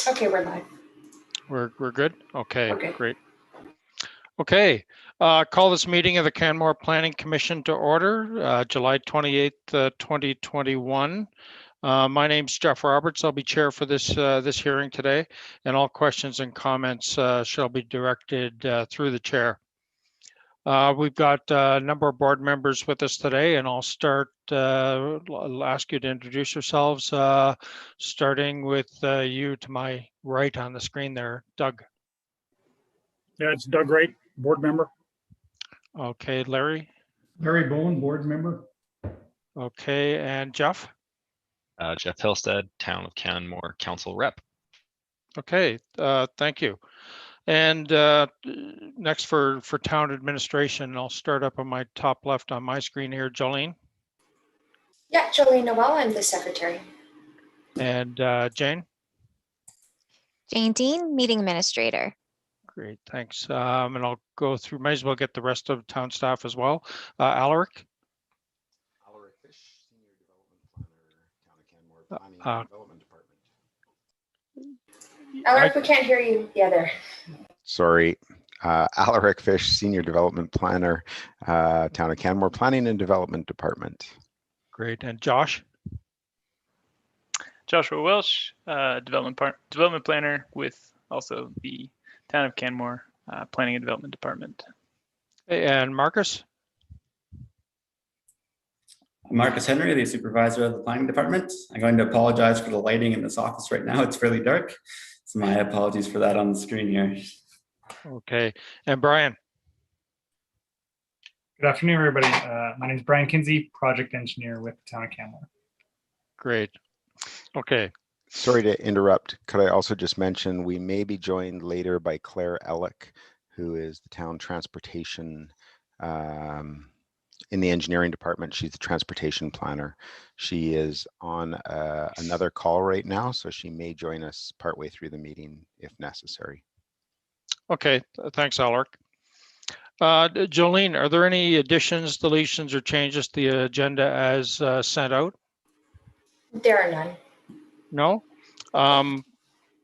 Okay, we're live. We're good? Okay, Okay. great. Okay, call this meeting of the Canmore Planning Commission to order, July 28th, 2021. My name's Jeff Roberts. I'll be chair for this hearing today, and all questions and comments shall be directed through the chair. We've got a number of board members with us today, and I'll start, I'll ask you to introduce yourselves, starting with you to my right on the screen there, Doug. Yeah, it's Doug Wright, board member. Okay, Larry. Larry Bowen, board member. Okay, and Jeff. Jeff Hillstead, Town of Canmore Council Rep. Okay, thank you. And next for town administration, I'll start up on my top left on my screen here, Jolene. Yeah, Jolene Noel, I'm the secretary. And Jane. Jane Dean, meeting administrator. Great, thanks. And I'll go through, might as well get the rest of town staff as well. Alaric. Alaric Fish, Senior Development Planner, Town of Canmore Planning and Development Department. Alaric, we can't hear you. Yeah, there. Sorry. Alaric Fish, Senior Development Planner, Town of Canmore Planning and Development Department. Great, and Josh. Joshua Welsh, development planner with also the Town of Canmore Planning and Development Department. And Marcus. Marcus Henry, the supervisor of the planning department. I'm going to apologize for the lighting in this office right now. It's fairly dark. So my apologies for that on the screen here. Okay, and Brian. Good afternoon, everybody. My name is Brian Kinsey, project engineer with the Town of Canmore. Great. Okay. Sorry to interrupt. Could I also just mention we may be joined later by Claire Ellick, who is the town transportation in the engineering department. She's the transportation planner. She is on another call right now, so she may join us partway through the meeting if necessary. Okay, thanks, Alaric. Jolene, are there any additions, deletions, or changes to the agenda as sent out? There are none. No?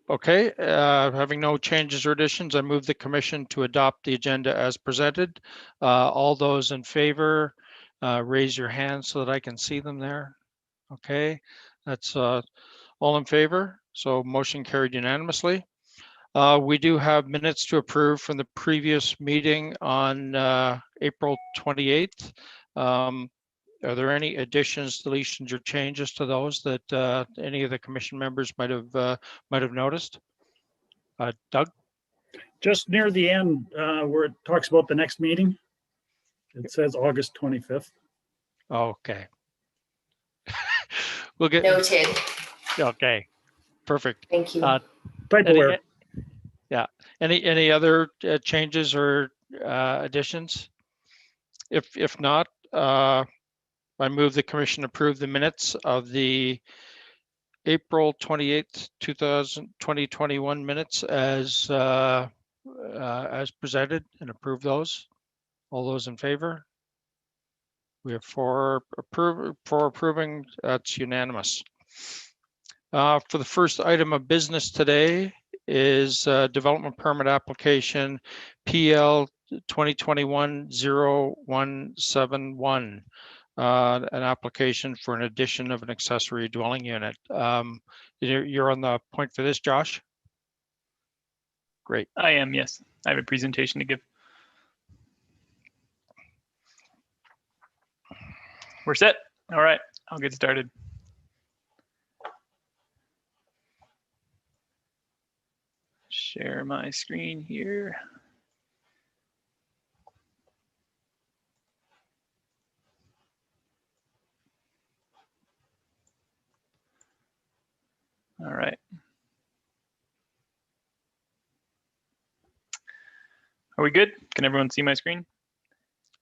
Okay, having no changes or additions, I move the commission to adopt the agenda as presented. All those in favor, raise your hand so that I can see them there. Okay, that's all in favor. So motion carried unanimously. We do have minutes to approve from the previous meeting on April 28th. Are there any additions, deletions, or changes to those that any of the commission members might have noticed? Doug? Just near the end, where it talks about the next meeting, it says August 25th. Okay. We'll get Noted. Okay. Perfect. Thank you. Type aware. Yeah. Any other changes or additions? If not, I move the commission approve the minutes of the April 28th, 2021 minutes as presented and approve those. All those in favor? We have four approving. That's unanimous. For the first item of business today is development permit application PL 2021-0171. An application for an addition of an accessory dwelling unit. You're on the point for this, Josh? Great. I am, yes. I have a presentation to give. We're set. All right, I'll get started. Share my screen here. All right. Are we good? Can everyone see my screen?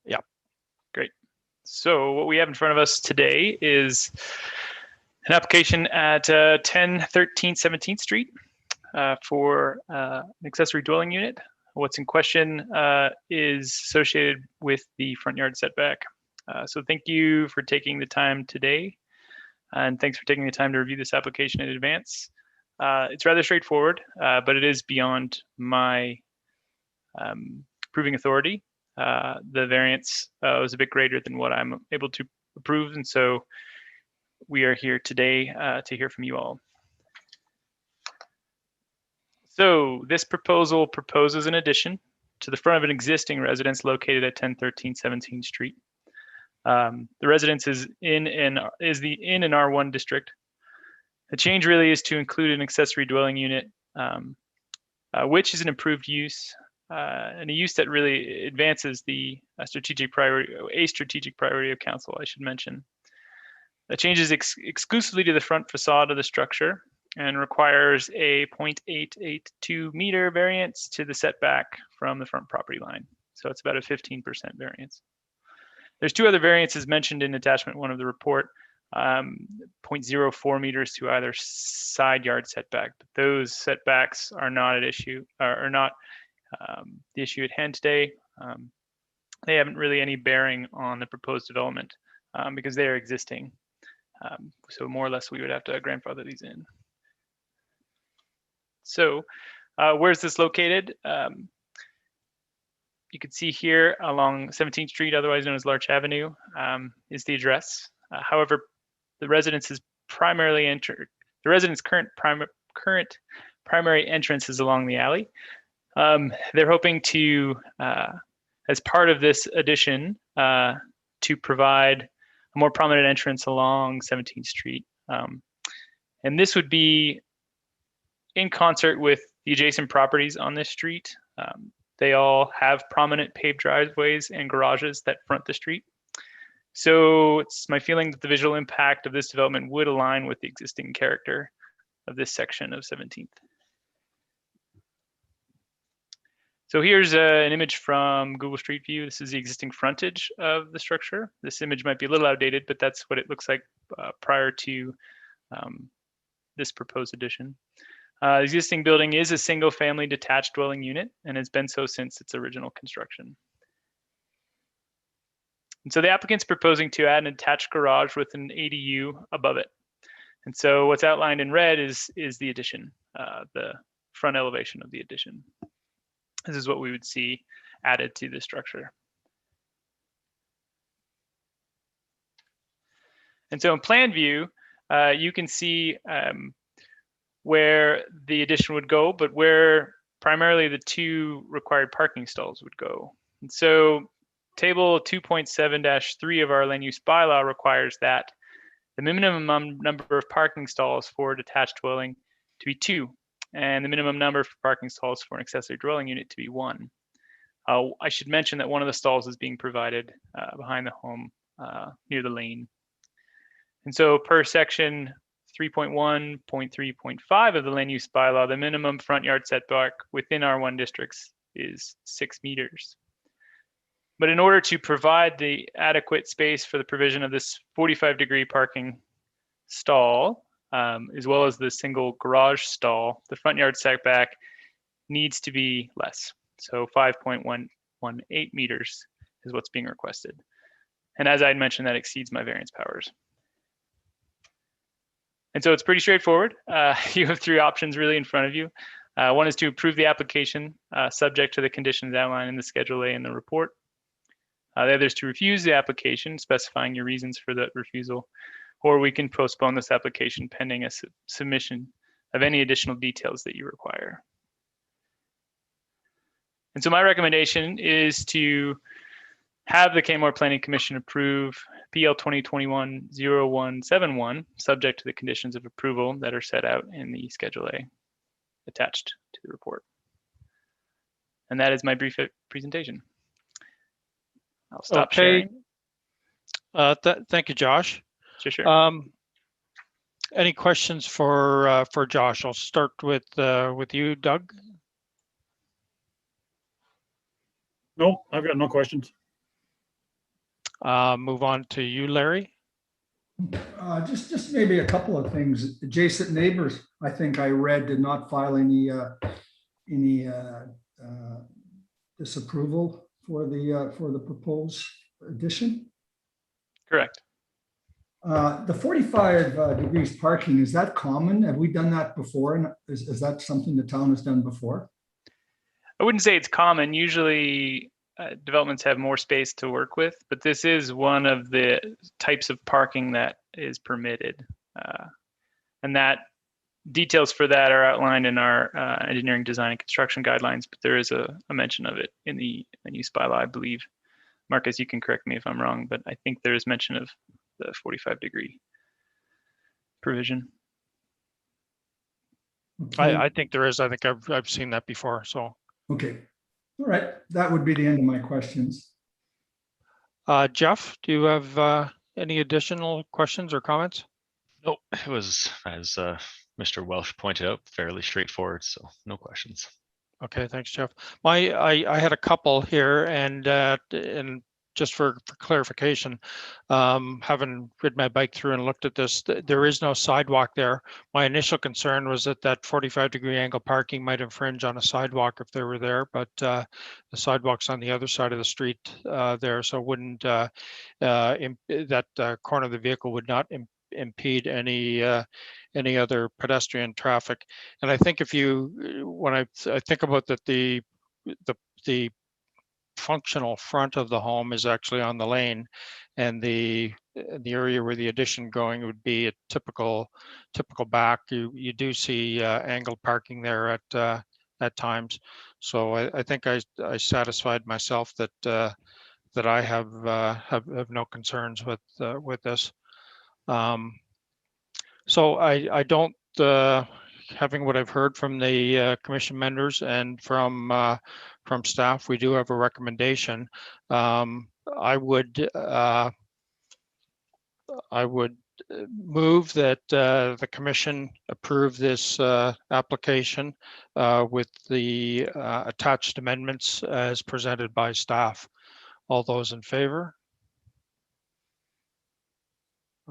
Yeah. Great. So what we have in front of us today is an application at 1013 17th Street for an accessory dwelling unit. What's in question is associated with the front yard setback. So thank you for taking the time today. And thanks for taking the time to review this application in advance. It's rather straightforward, but it is beyond my approving authority. The variance was a bit greater than what I'm able to approve, and so we are here today to hear from you all. So this proposal proposes an addition to the front of an existing residence located at 1013 17th Street. The residence is in an R1 district. The change really is to include an accessory dwelling unit, which is an improved use and a use that really advances the strategic priority of council, I should mention. The change is exclusively to the front facade of the structure and requires a 0.882 meter variance to the setback from the front property line. So it's about a 15% variance. There's two other variances mentioned in attachment 1 of the report, 0.04 meters to either side yard setback. But those setbacks are not at issue, are not the issue at hand today. They haven't really any bearing on the proposed development because they are existing. So more or less we would have to grandfather these in. So where's this located? You can see here along 17th Street, otherwise known as Larch Avenue, is the address. However, the residence's primary entrance, the resident's current primary entrance is along the alley. They're hoping to, as part of this addition, to provide a more prominent entrance along 17th Street. And this would be in concert with the adjacent properties on this street. They all have prominent paved driveways and garages that front the street. So it's my feeling that the visual impact of this development would align with the existing character of this section of 17th. So here's an image from Google Street View. This is the existing frontage of the structure. This image might be a little outdated, but that's what it looks like prior to this proposed addition. The existing building is a single family detached dwelling unit and has been so since its original construction. And so the applicant's proposing to add an attached garage with an ADU above it. And so what's outlined in red is the addition, the front elevation of the addition. This is what we would see added to the structure. And so in plan view, you can see where the addition would go, but where primarily the 2 required parking stalls would go. And so table 2.7-3 of our land use bylaw requires that the minimum number of parking stalls for a detached dwelling to be 2, and the minimum number for parking stalls for an accessory dwelling unit to be 1. I should mention that one of the stalls is being provided behind the home near the lane. And so per section 3.1.3.5 of the land use bylaw, the minimum front yard setback within R1 districts is 6 meters. But in order to provide the adequate space for the provision of this 45-degree parking stall, as well as the single garage stall, the front yard setback needs to be less. So 5.118 meters is what's being requested. And as I had mentioned, that exceeds my variance powers. And so it's pretty straightforward. You have 3 options really in front of you. One is to approve the application subject to the conditions outlined in the Schedule A in the report. The other is to refuse the application, specifying your reasons for that refusal, or we can postpone this application pending a submission of any additional details that you require. And so my recommendation is to have the Canmore Planning Commission approve PL 2021-0171, subject to the conditions of approval that are set out in the Schedule A attached to the report. And that is my brief presentation. I'll stop sharing. Thank you, Josh. Sure. Any questions for Josh? I'll start with you, Doug. No, I've got no questions. Move on to you, Larry. Just maybe a couple of things. Adjacent neighbors, I think I read, did not file any disapproval for the proposed addition. Correct. The 45 degrees parking, is that common? Have we done that before? And is that something the town has done before? I wouldn't say it's common. Usually developments have more space to work with, but this is one of the types of parking that is permitted. And that details for that are outlined in our engineering design and construction guidelines, but there is a mention of it in the use bylaw, I believe. Marcus, you can correct me if I'm wrong, but I think there is mention of the 45-degree provision. Okay. I think there is. I think I've seen that before. So, Okay. All right. That would be the end of my questions. Jeff, do you have any additional questions or comments? Nope, it was, as Mr. Welsh pointed out, fairly straightforward, so no questions. Okay, thanks, Jeff. I had a couple here, and just for clarification, having ridden my bike through and looked at this, there is no sidewalk there. My initial concern was that 45-degree angle parking might infringe on a sidewalk if they were there, but the sidewalk's on the other side of the street there, so wouldn't that corner of the vehicle would not impede any other pedestrian traffic. And I think when I think about that, the functional front of the home is actually on the lane, and the area where the addition going would be a typical back. You do see angled parking there at times. So I think I satisfied myself that I have no concerns with this. So I don't, having what I've heard from the commission members and from staff, we do have a recommendation. I would move that the commission approve this application with the attached amendments as presented by staff. All those in favor?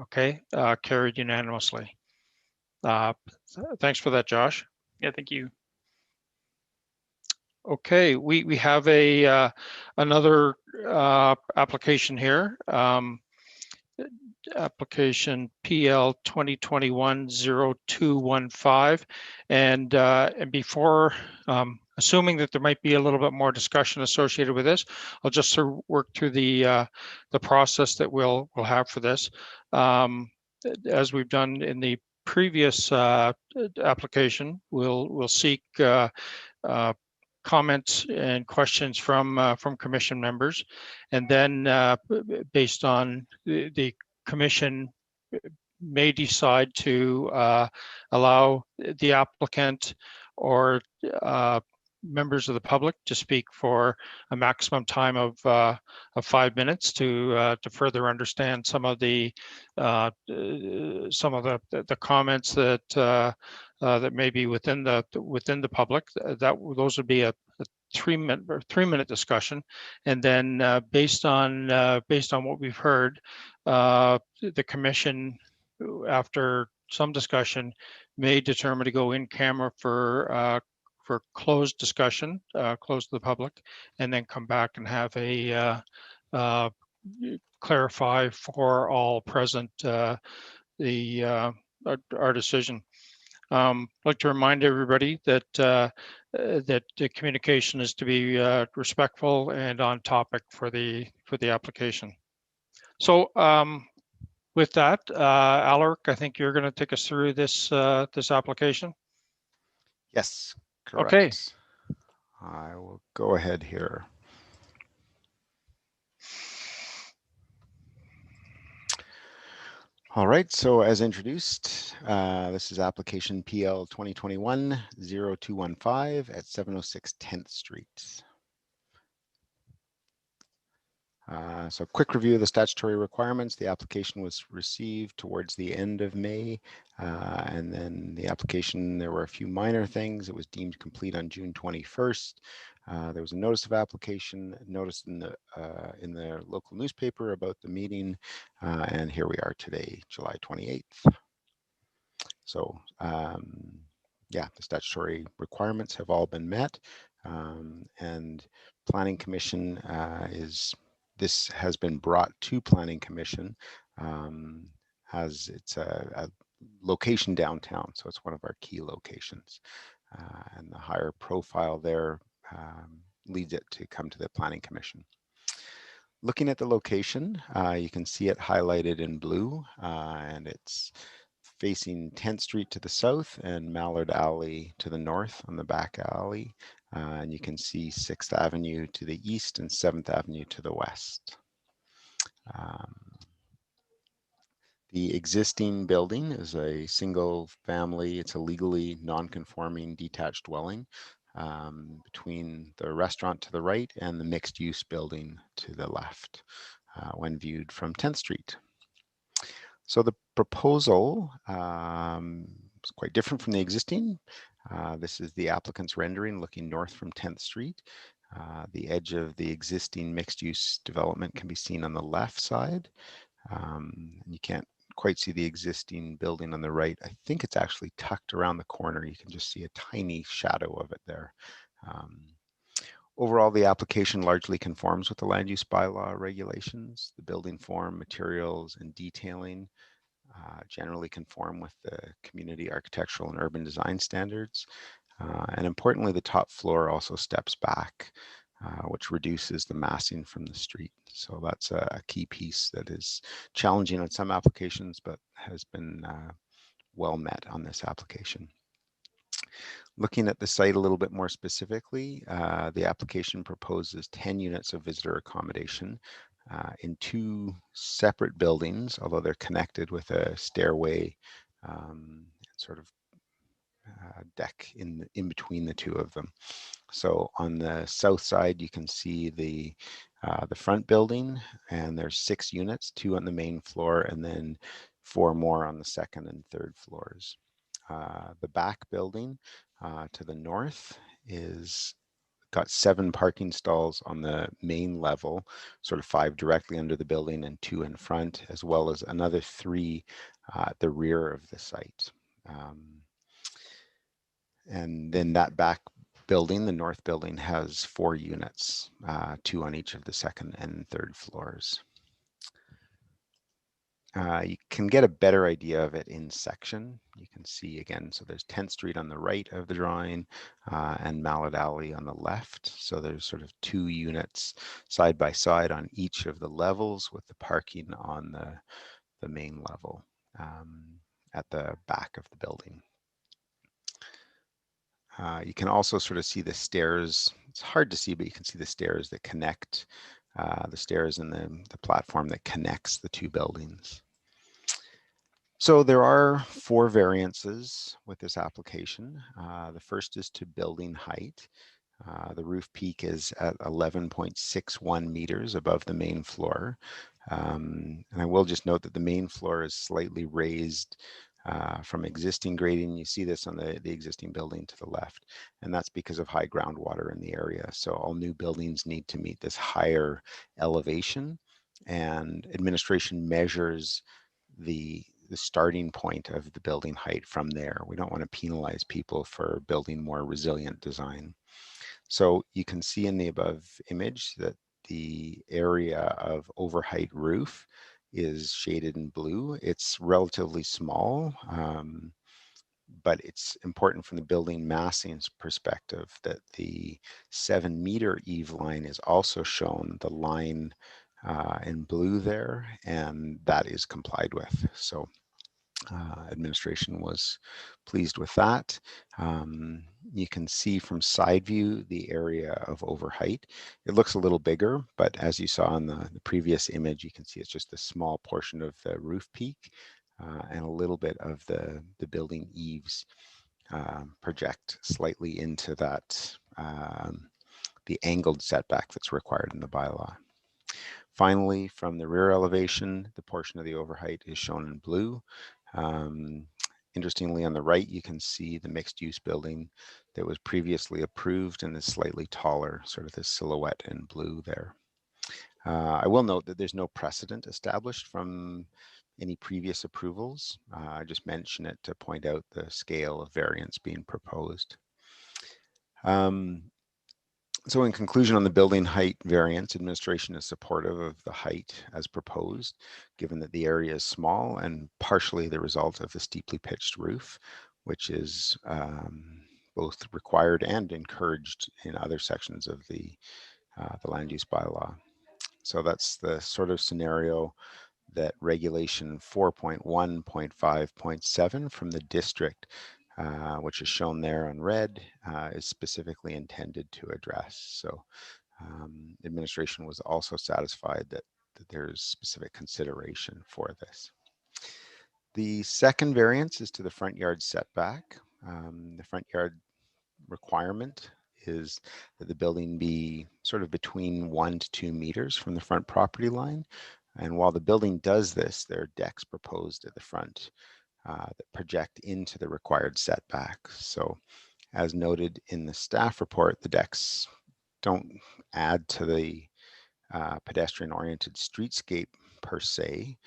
Okay, carried unanimously. Thanks for that, Josh. Yeah, thank you. Okay, we have another application here. Application PL 2021-0215, and before assuming that there might be a little bit more discussion associated with this, I'll just sort of work through the process that we'll have for this. As we've done in the previous application, we'll seek comments and questions from commission members, and then based on the commission may decide to allow the applicant or members of the public to speak for a maximum time of 5 minutes to further understand some of the comments that may be within the public. Those would be a 3-minute discussion, and then based on what we've heard, the commission, after some discussion, may determine to go in camera for closed discussion, closed to the public, and then come back and have a clarify for all present our decision. I'd like to remind everybody that that the communication is to be respectful and on topic for the application. So with that, Alaric, I think you're going to take us through this application. Yes, correct. Okay. I will go ahead here. All right, so as introduced, this is application PL 2021-0215 at 706 10th Street. So quick review of the statutory requirements. The application was received towards the end of May, and then the application, there were a few minor things. It was deemed complete on June 21st. There was a notice of application noticed in the local newspaper about the meeting, and here we are today, July 28th. So yeah, the statutory requirements have all been met, and Planning Commission this has been brought to Planning Commission it's a location downtown, so it's one of our key locations. And the higher profile there leads it to come to the Planning Commission. Looking at the location, you can see it highlighted in blue, and it's facing 10th Street to the south and Mallard Alley to the north on the back alley. And you can see 6th Avenue to the east and 7th Avenue to the west. The existing building is a single family, it's a legally non-conforming detached dwelling between the restaurant to the right and the mixed use building to the left when viewed from 10th Street. So the proposal is quite different from the existing. This is the applicant's rendering looking north from 10th Street. The edge of the existing mixed use development can be seen on the left side. You can't quite see the existing building on the right. I think it's actually tucked around the corner. You can just see a tiny shadow of it there. Overall, the application largely conforms with the land use bylaw regulations. The building form, materials, and detailing generally conform with the community architectural and urban design standards. And importantly, the top floor also steps back, which reduces the massing from the street. So that's a key piece that is challenging on some applications, but has been well met on this application. Looking at the site a little bit more specifically, the application proposes 10 units of visitor accommodation in 2 separate buildings, although they're connected with a stairway sort of deck in between the 2 of them. So on the south side, you can see the front building, and there's 6 units, 2 on the main floor, and then 4 more on the second and third floors. The back building to the north is got 7 parking stalls on the main level, sort of 5 directly under the building and 2 in front, as well as another 3 at the rear of the site. And then that back building, the north building, has 4 units, 2 on each of the second and third floors. You can get a better idea of it in section. You can see again, so there's 10th Street on the right of the drawing and Mallard Alley on the left. So there's sort of 2 units side by side on each of the levels, with the parking on the main level at the back of the building. You can also sort of see the stairs. It's hard to see, but you can see the stairs that connect, the stairs and the platform that connects the 2 buildings. So there are 4 variances with this application. The first is to building height. The roof peak is at 11.61 meters above the main floor. And I will just note that the main floor is slightly raised from existing grading. You see this on the existing building to the left, and that's because of high groundwater in the area. So all new buildings need to meet this higher elevation, and administration measures the starting point of the building height from there. We don't want to penalize people for building more resilient design. So you can see in the above image that the area of overheight roof is shaded in blue. It's relatively small, but it's important from the building massing's perspective that the 7-meter eave line is also shown, the line in blue there, and that is complied with. So administration was pleased with that. You can see from side view the area of overheight. It looks a little bigger, but as you saw in the previous image, you can see it's just a small portion of the roof peak and a little bit of the building eaves project slightly into that, the angled setback that's required in the bylaw. Finally, from the rear elevation, the portion of the overheight is shown in blue. Interestingly, on the right, you can see the mixed-use building that was previously approved and is slightly taller, sort of this silhouette in blue there. I will note that there's no precedent established from any previous approvals. I just mention it to point out the scale of variance being proposed. So in conclusion, on the building height variance, administration is supportive of the height as proposed, given that the area is small and partially the result of the steeply pitched roof, which is both required and encouraged in other sections of the land use bylaw. So that's the sort of scenario that regulation 4.1.5.7 from the district, which is shown there on red, is specifically intended to address. So administration was also satisfied that there's specific consideration for this. The second variance is to the front yard setback. The front yard requirement is that the building be sort of between 1 to 2 meters from the front property line. And while the building does this, there are decks proposed at the front that project into the required setback. So as noted in the staff report, the decks don't add to the pedestrian-oriented streetscape per se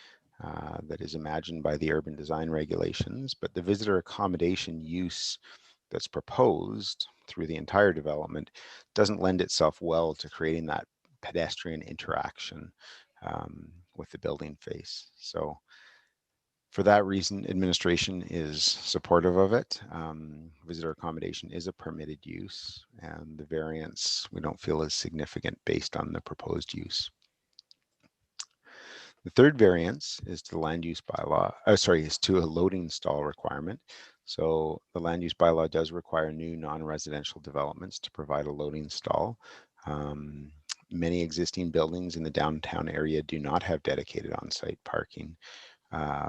that is imagined by the urban design regulations, but the visitor accommodation use that's proposed through the entire development doesn't lend itself well to creating that pedestrian interaction with the building face. So for that reason, administration is supportive of it. Visitor accommodation is a permitted use, and the variance we don't feel is significant based on the proposed use. The third variance is to the land use bylaw, is to a loading stall requirement. So the land use bylaw does require new non-residential developments to provide a loading stall. Many existing buildings in the downtown area do not have dedicated on-site parking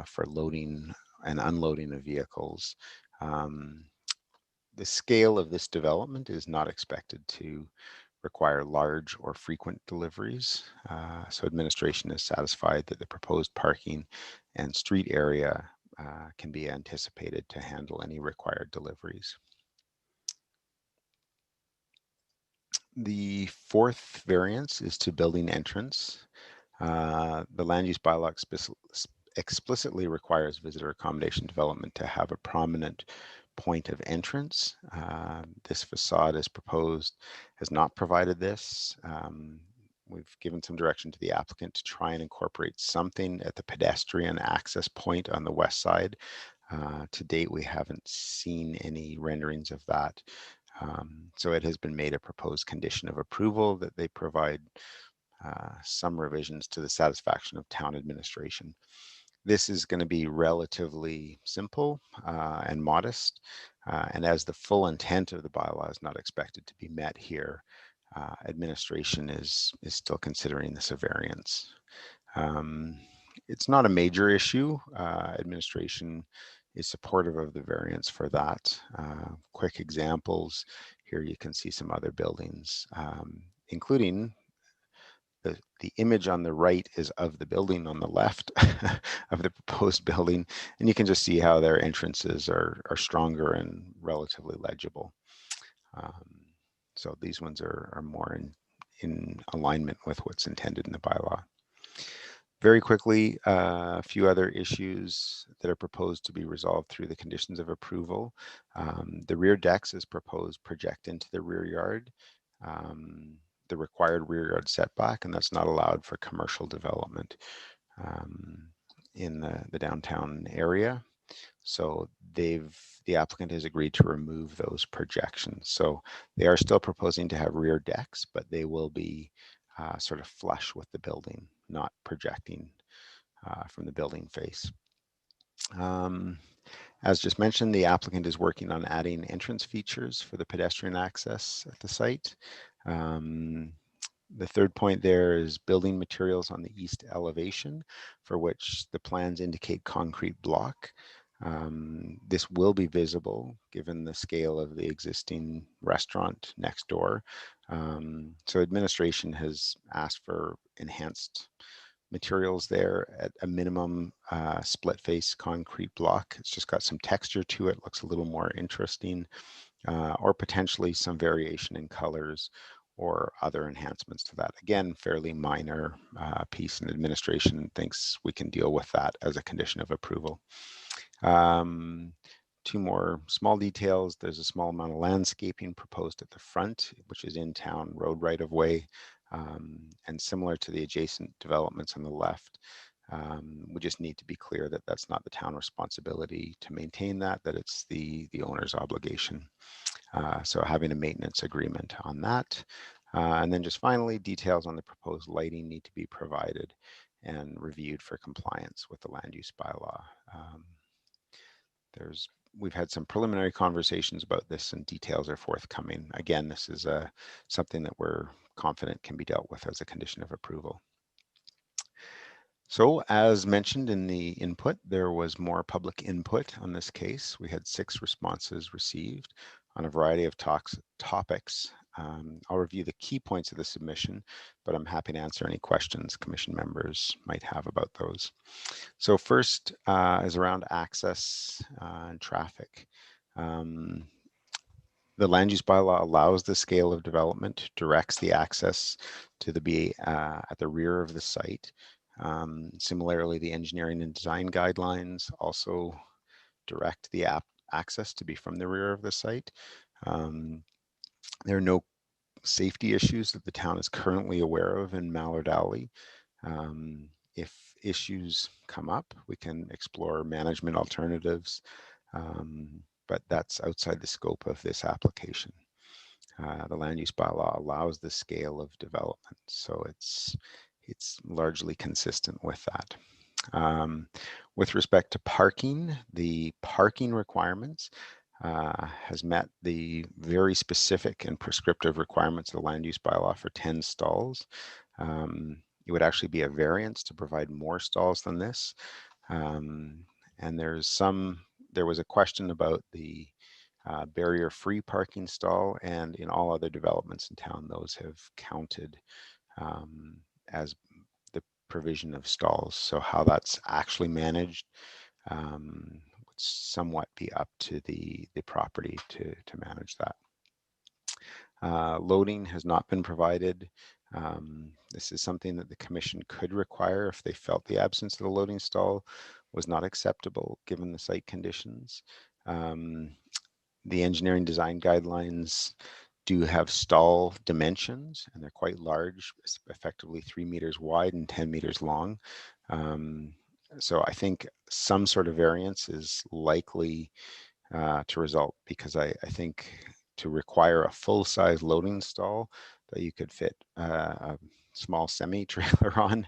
for loading and unloading of vehicles. The scale of this development is not expected to require large or frequent deliveries. So administration is satisfied that the proposed parking and street area can be anticipated to handle any required deliveries. The fourth variance is to building entrance. The land use bylaw explicitly requires visitor accommodation development to have a prominent point of entrance. This facade as proposed has not provided this. We've given some direction to the applicant to try and incorporate something at the pedestrian access point on the west side. To date, we haven't seen any renderings of that. So it has been made a proposed condition of approval that they provide some revisions to the satisfaction of town administration. This is going to be relatively simple and modest, and as the full intent of the bylaw is not expected to be met here, administration is still considering this a variance. It's not a major issue. Administration is supportive of the variance for that. Quick examples, here you can see some other buildings, including the image on the right is of the building on the left of the proposed building, and you can just see how their entrances are stronger and relatively legible. So these ones are more in alignment with what's intended in the bylaw. Very quickly, a few other issues that are proposed to be resolved through the conditions of approval. The rear decks is proposed project into the rear yard. The required rear yard setback, and that's not allowed for commercial development in the downtown area. So the applicant has agreed to remove those projections. So they are still proposing to have rear decks, but they will be sort of flush with the building, not projecting from the building face. As just mentioned, the applicant is working on adding entrance features for the pedestrian access at the site. The third point there is building materials on the east elevation, for which the plans indicate concrete block. This will be visible given the scale of the existing restaurant next door. So administration has asked for enhanced materials there, at a minimum split face concrete block. It's just got some texture to it, looks a little more interesting, or potentially some variation in colors or other enhancements to that. Again, fairly minor piece, and administration thinks we can deal with that as a condition of approval. Two more small details. There's a small amount of landscaping proposed at the front, which is in town road right of way, and similar to the adjacent developments on the left. We just need to be clear that that's not the town responsibility to maintain that it's the owner's obligation. So having a maintenance agreement on that. And then just finally, details on the proposed lighting need to be provided and reviewed for compliance with the land use bylaw. We've had some preliminary conversations about this and details are forthcoming. Again, this is something that we're confident can be dealt with as a condition of approval. So as mentioned in the input, there was more public input on this case. We had 6 responses received on a variety of topics. I'll review the key points of the submission, but I'm happy to answer any questions commission members might have about those. So first is around access and traffic. The land use bylaw allows the scale of development, directs the access to be at the rear of the site. Similarly, the engineering and design guidelines also direct the access to be from the rear of the site. There are no safety issues that the town is currently aware of in Mallard Alley. If issues come up, we can explore management alternatives, but that's outside the scope of this application. The land use bylaw allows the scale of development, so it's largely consistent with that. With respect to parking, the parking requirements has met the very specific and prescriptive requirements of the land use bylaw for 10 stalls. It would actually be a variance to provide more stalls than this. And there was a question about the barrier-free parking stall, and in all other developments in town, those have counted as the provision of stalls. So how that's actually managed would somewhat be up to the property to manage that. Loading has not been provided. This is something that the commission could require if they felt the absence of the loading stall was not acceptable given the site conditions. The engineering design guidelines do have stall dimensions, and they're quite large, effectively 3 meters wide and 10 meters long. So I think some sort of variance is likely to result, because I think to require a full-size loading stall that you could fit a small semi-trailer on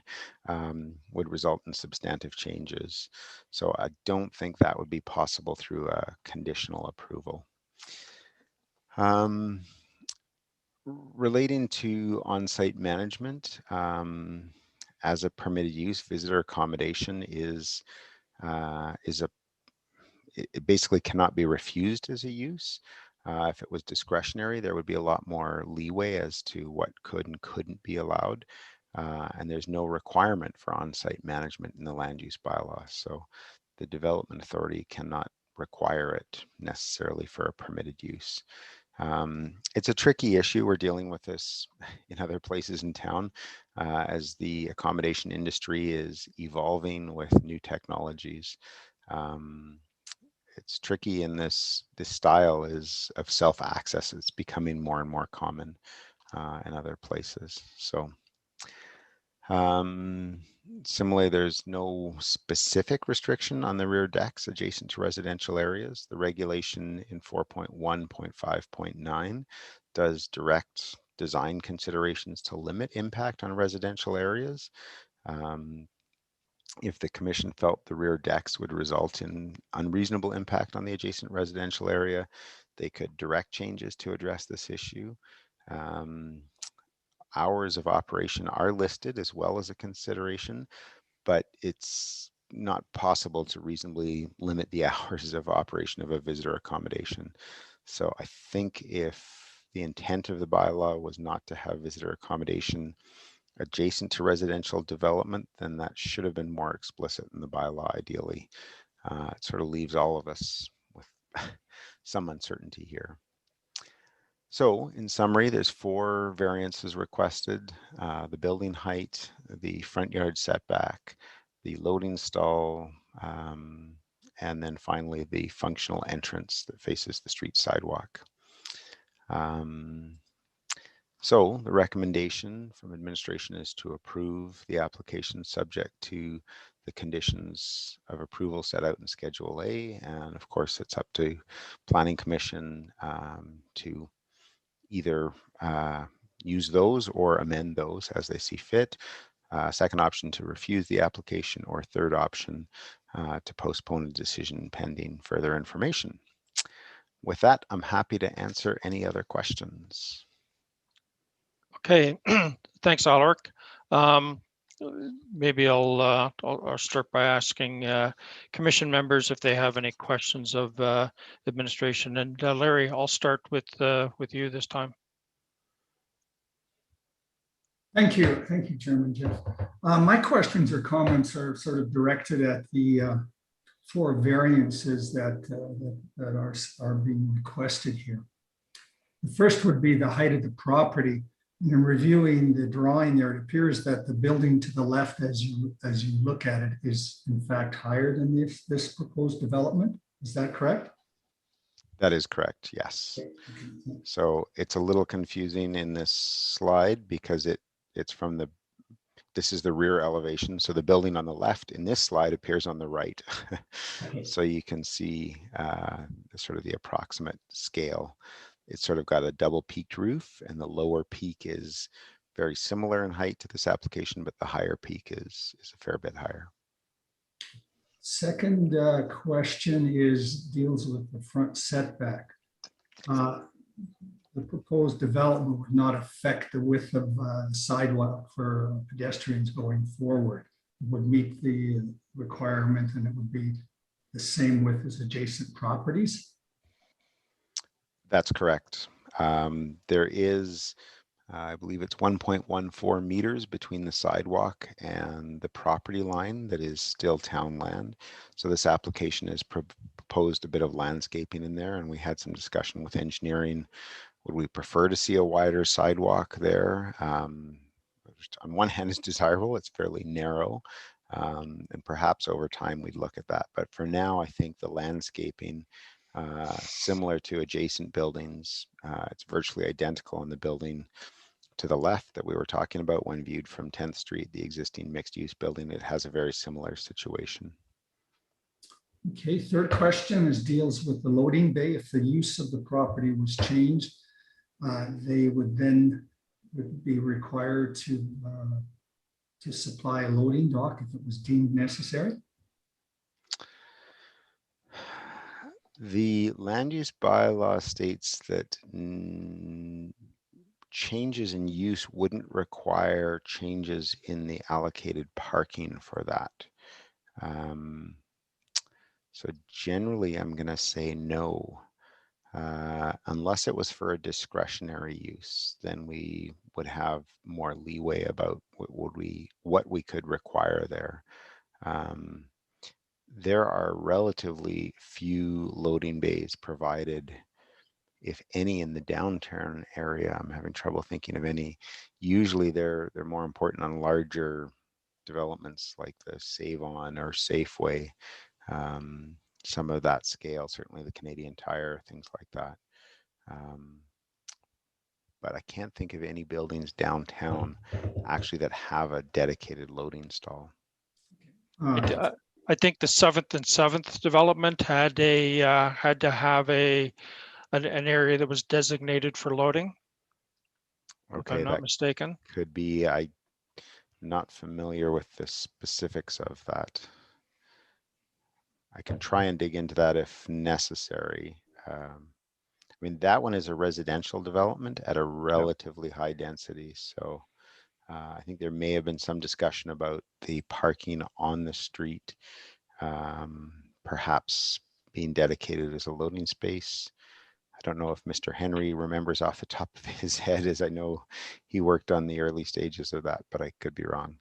would result in substantive changes. So I don't think that would be possible through a conditional approval. Relating to on-site management, as a permitted use, visitor accommodation it basically cannot be refused as a use. If it was discretionary, there would be a lot more leeway as to what could and couldn't be allowed. And there's no requirement for on-site management in the land use bylaw. So the development authority cannot require it necessarily for a permitted use. It's a tricky issue. We're dealing with this in other places in town as the accommodation industry is evolving with new technologies. It's tricky in this style is of self-access. It's becoming more and more common in other places. So similarly, there's no specific restriction on the rear decks adjacent to residential areas. The regulation in 4.1.5.9 does direct design considerations to limit impact on residential areas. If the commission felt the rear decks would result in unreasonable impact on the adjacent residential area, they could direct changes to address this issue. Hours of operation are listed as well as a consideration, but it's not possible to reasonably limit the hours of operation of a visitor accommodation. So I think if the intent of the bylaw was not to have visitor accommodation adjacent to residential development, then that should have been more explicit in the bylaw ideally. It sort of leaves all of us with some uncertainty here. So in summary, there's 4 variances requested: the building height, the front yard setback, the loading stall, and then finally the functional entrance that faces the street sidewalk. So the recommendation from administration is to approve the application subject to the conditions of approval set out in Schedule A. And of course, it's up to Planning Commission to either use those or amend those as they see fit. Second option to refuse the application, or third option to postpone a decision pending further information. With that, I'm happy to answer any other questions. Okay, thanks, Alaric. Maybe I'll start by asking commission members if they have any questions of administration. And Larry, I'll start with you this time. Thank you, Chairman Jeff. My questions or comments are sort of directed at the 4 variances that are being requested here. The first would be the height of the property. And in reviewing the drawing there, it appears that the building to the left, as you look at it, is in fact higher than this proposed development. Is that correct? That is correct, yes. So it's a little confusing in this slide because it's from this is the rear elevation. So the building on the left in this slide appears on the right. So you can see sort of the approximate scale. It's sort of got a double peaked roof, and the lower peak is very similar in height to this application, but the higher peak is a fair bit higher. Second question deals with the front setback. The proposed development would not affect the width of the sidewalk for pedestrians going forward. It would meet the requirement, and it would be the same width as adjacent properties. That's correct. There is, I believe it's 1.14 meters between the sidewalk and the property line that is still town land. So this application has proposed a bit of landscaping in there, and we had some discussion with engineering. Would we prefer to see a wider sidewalk there? On one hand, it's desirable, it's fairly narrow, and perhaps over time we'd look at that. But for now, I think the landscaping, similar to adjacent buildings, it's virtually identical in the building to the left that we were talking about when viewed from 10th Street, the existing mixed-use building. It has a very similar situation. Okay, third question deals with the loading bay. If the use of the property was changed, they would then be required to supply a loading dock if it was deemed necessary. The land use bylaw states that changes in use wouldn't require changes in the allocated parking for that. So generally, I'm going to say no. Unless it was for a discretionary use, then we would have more leeway about what we could require there. There are relatively few loading bays provided, if any, in the downtown area. I'm having trouble thinking of any. Usually they're more important on larger developments like the Save On or Safeway. Some of that scale, certainly the Canadian Tire, things like that. But I can't think of any buildings downtown actually that have a dedicated loading stall. I think the 7th and 7th development had to have an area that was designated for loading. Okay, if I'm not mistaken. Could be. I'm not familiar with the specifics of that. I can try and dig into that if necessary. I mean, that one is a residential development at a relatively high density. So I think there may have been some discussion about the parking on the street, perhaps being dedicated as a loading space. I don't know if Mr. Henry remembers off the top of his head, as I know he worked on the early stages of that, but I could be wrong.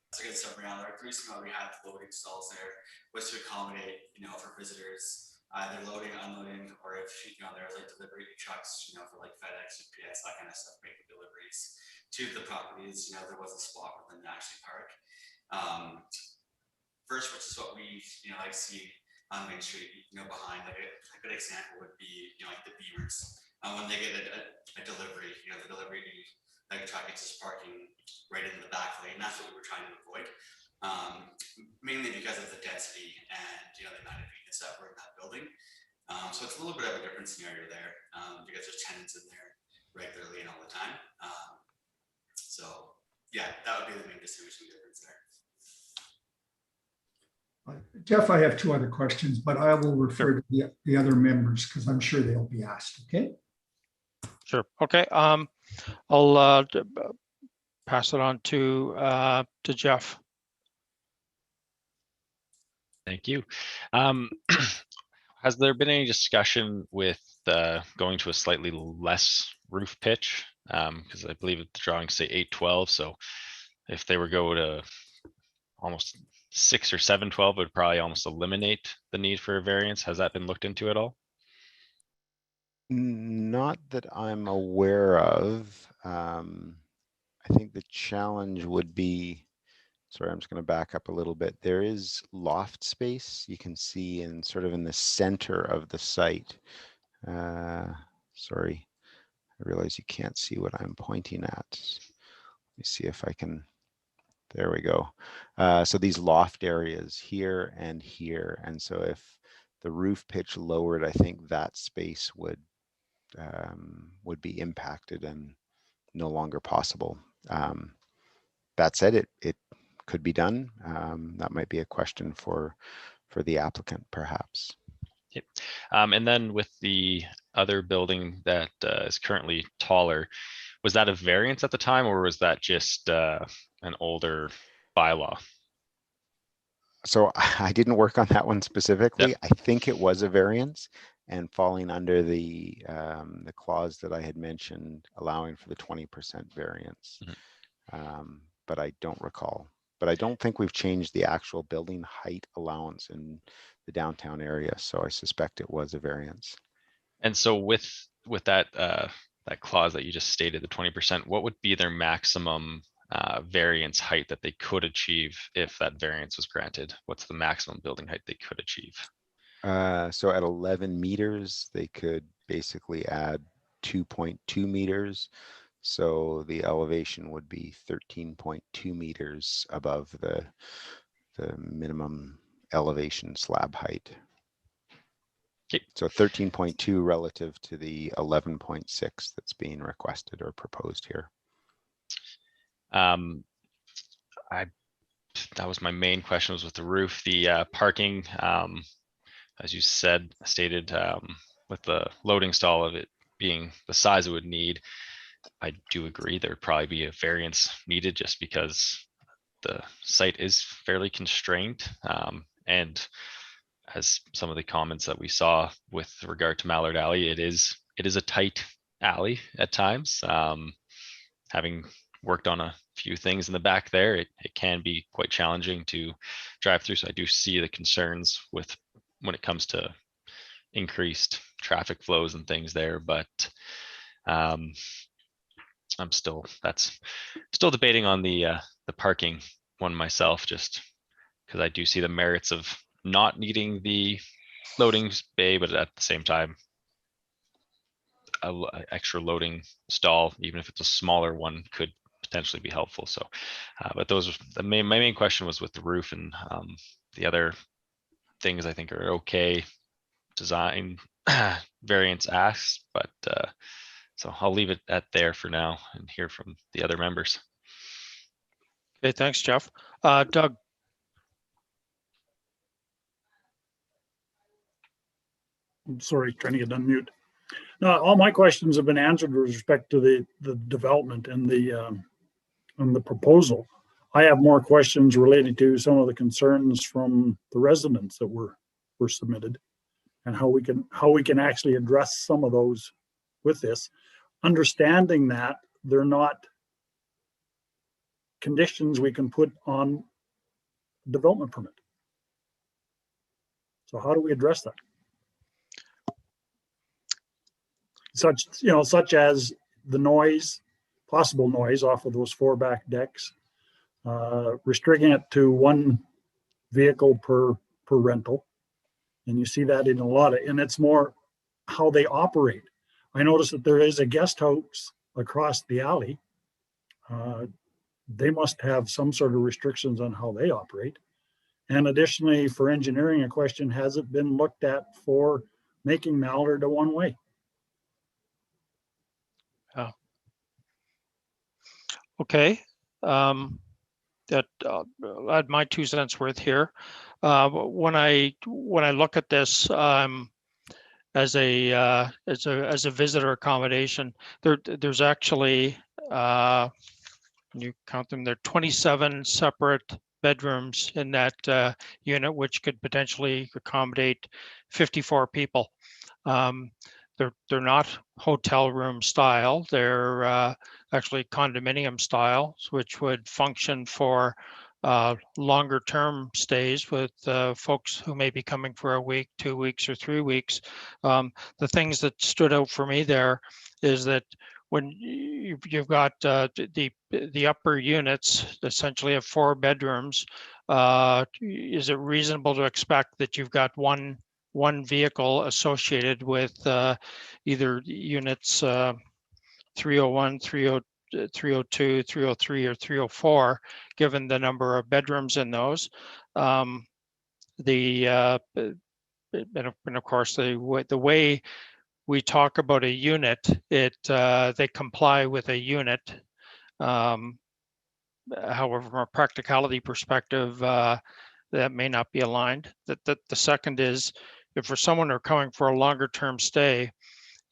That's a good summary, Alaric. The reason why we have loading stalls there was to accommodate, for visitors, either loading, unloading, or if, there's like delivery trucks, for like FedEx, UPS, that kind of stuff, making deliveries to the properties. There was a spot where they actually park. first, which is what we, like see on Main Street, behind, like a good example would be, like the Beavers. When they get a delivery, the delivery like truck is just parking right in the back lane. That's what we were trying to avoid, mainly because of the density and the amount of units that were in that building. So it's a little bit of a different scenario there, because there's tenants in there regularly and all the time. So yeah, that would be the main distinguishing difference there. Jeff, I have two other questions, but I will refer to the other members because I'm sure they'll be asked. Okay. Sure. Okay. I'll pass it on to Jeff. Thank you. Has there been any discussion with going to a slightly less roof pitch? Because I believe the drawings say 812. So if they were go to almost 6 or 712, it would probably almost eliminate the need for a variance. Has that been looked into at all? Not that I'm aware of. I think the challenge would be, sorry, I'm just going to back up a little bit. There is loft space you can see in sort of in the center of the site. Sorry, I realize you can't see what I'm pointing at. Let me see if I can, there we go. So these loft areas here and here. And so if the roof pitch lowered, I think that space would be impacted and no longer possible. That said, it could be done. That might be a question for the applicant, perhaps. Yep. And then with the other building that is currently taller, was that a variance at the time, or was that just an older bylaw? So I didn't work on that one specifically. Yep. I think it was a variance and falling under the clause that I had mentioned, allowing for the 20% variance. But I don't recall. But I don't think we've changed the actual building height allowance in the downtown area. So I suspect it was a variance. And so with that that clause that you just stated, the 20%, what would be their maximum variance height that they could achieve if that variance was granted? What's the maximum building height they could achieve? So at 11 meters, they could basically add 2.2 meters. So the elevation would be 13.2 meters above the minimum elevation slab height. Okay. So 13.2 relative to the 11.6 that's being requested or proposed here. That was my main question, was with the roof. The parking, as you stated, with the loading stall of it being the size it would need, I do agree there would probably be a variance needed just because the site is fairly constrained. And as some of the comments that we saw with regard to Mallard Alley, it is a tight alley at times. Having worked on a few things in the back there, it can be quite challenging to drive through. So I do see the concerns with when it comes to increased traffic flows and things there, but I'm still debating on the parking one myself, just because I do see the merits of not needing the loading bay, but at the same time, a extra loading stall, even if it's a smaller one, could potentially be helpful. So, but my main question was with the roof, and the other things I think are okay design variance asks, but so I'll leave it at there for now and hear from the other members. Okay, thanks, Jeff. Doug. I'm sorry, trying to get unmute. No, all my questions have been answered with respect to the development and the proposal. I have more questions related to some of the concerns from the residents that were submitted, and how we can actually address some of those with this, understanding that they're not conditions we can put on development permit. So how do we address that? Such as the noise, possible noise off of those 4 back decks, restricting it to one vehicle per rental. And you see that in a lot of, and it's more how they operate. I noticed that there is a guest house across the alley. They must have some sort of restrictions on how they operate. And additionally, for engineering, a question, has it been looked at for making Mallard a one-way? Okay. That I'll add my 2 cents worth here. When I look at this as a visitor accommodation, there's actually when you count them, there are 27 separate bedrooms in that unit, which could potentially accommodate 54 people. They're not hotel room style. They're actually condominium styles, which would function for longer term stays with folks who may be coming for a week, 2 weeks, or 3 weeks. The things that stood out for me there is that when you've got the upper units essentially have 4 bedrooms, is it reasonable to expect that you've got one vehicle associated with either units 301, 302, 303, or 304, given the number of bedrooms in those? And of course, the way we talk about a unit, they comply with a unit. However, from a practicality perspective, that may not be aligned. The second is, if for someone who are coming for a longer term stay,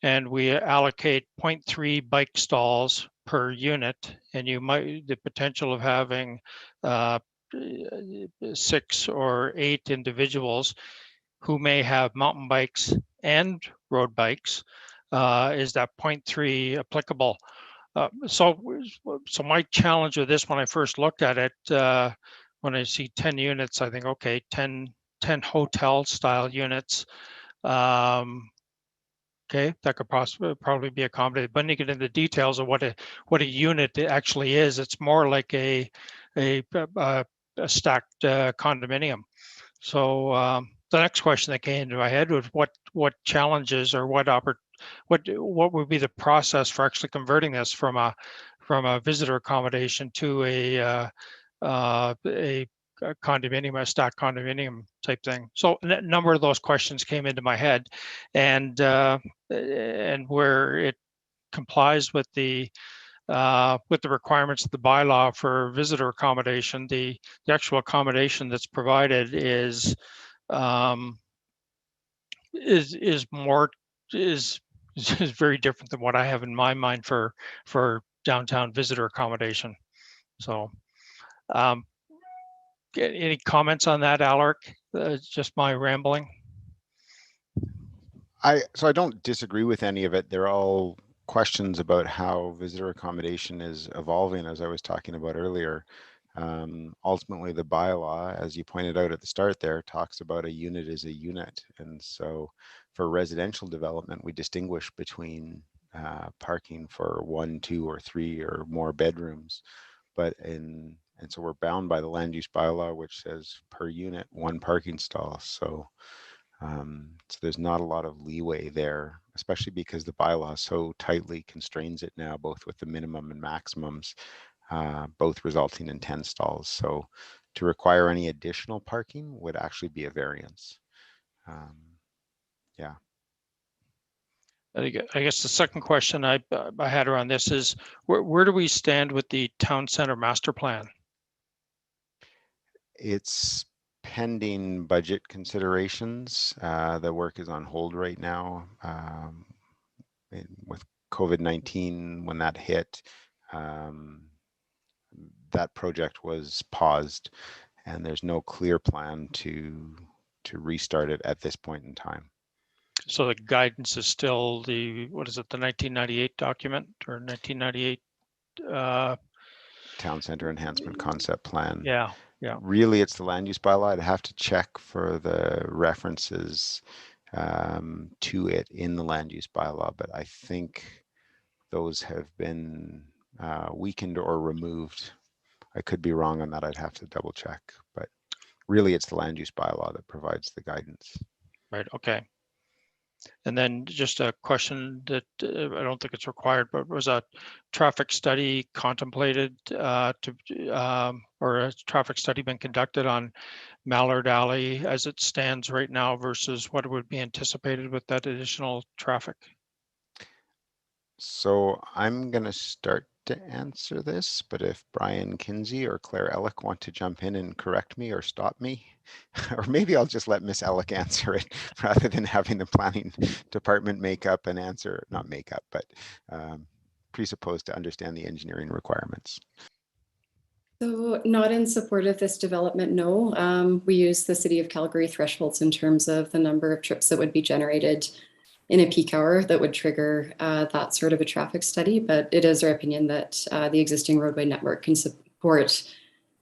and we allocate 0.3 bike stalls per unit, and the potential of having 6 or 8 individuals who may have mountain bikes and road bikes, is that 0.3 applicable? So my challenge with this, when I first looked at it, when I see 10 units, I think, okay, 10 hotel style units. Okay, that could probably be accommodated. But when you get into the details of what a unit actually is, it's more like a stacked condominium. So the next question that came into my head was what challenges or what would be the process for actually converting this from a visitor accommodation to a condominium, a stacked condominium type thing. So a number of those questions came into my head, and where it complies with the requirements of the bylaw for visitor accommodation, the actual accommodation that's provided is very different than what I have in my mind for downtown visitor accommodation. So any comments on that, Alaric? Just my rambling. So I don't disagree with any of it. They're all questions about how visitor accommodation is evolving, as I was talking about earlier. Ultimately, the bylaw, as you pointed out at the start there, talks about a unit is a unit. And so for residential development, we distinguish between parking for 1, 2, or 3 or more bedrooms. And so we're bound by the land use bylaw, which says per unit, 1 parking stall. So there's not a lot of leeway there, especially because the bylaw so tightly constrains it now, both with the minimum and maximums, both resulting in 10 stalls. So to require any additional parking would actually be a variance. Yeah. I guess the second question I had around this is, where do we stand with the town center master plan? It's pending budget considerations. The work is on hold right now. With COVID-19, when that hit, that project was paused, and there's no clear plan to restart it at this point in time. So the guidance is still the 1998 document, or 1998? Town center enhancement concept plan. Yeah. Really, it's the land use bylaw. I'd have to check for the references to it in the land use bylaw, but I think those have been weakened or removed. I could be wrong on that. I'd have to double check, but really it's the land use bylaw that provides the guidance. Right, okay. And then just a question that I don't think it's required, but was a traffic study contemplated or a traffic study been conducted on Mallard Alley as it stands right now versus what would be anticipated with that additional traffic? So I'm going to start to answer this, but if Brian Kinsey or Claire Ellick want to jump in and correct me or stop me, or maybe I'll just let Miss Ellick answer it rather than having the planning department make up an answer, not make up, but presupposed to understand the engineering requirements. So not in support of this development, no. We use the City of Calgary thresholds in terms of the number of trips that would be generated in a peak hour that would trigger that sort of a traffic study. But it is our opinion that the existing roadway network can support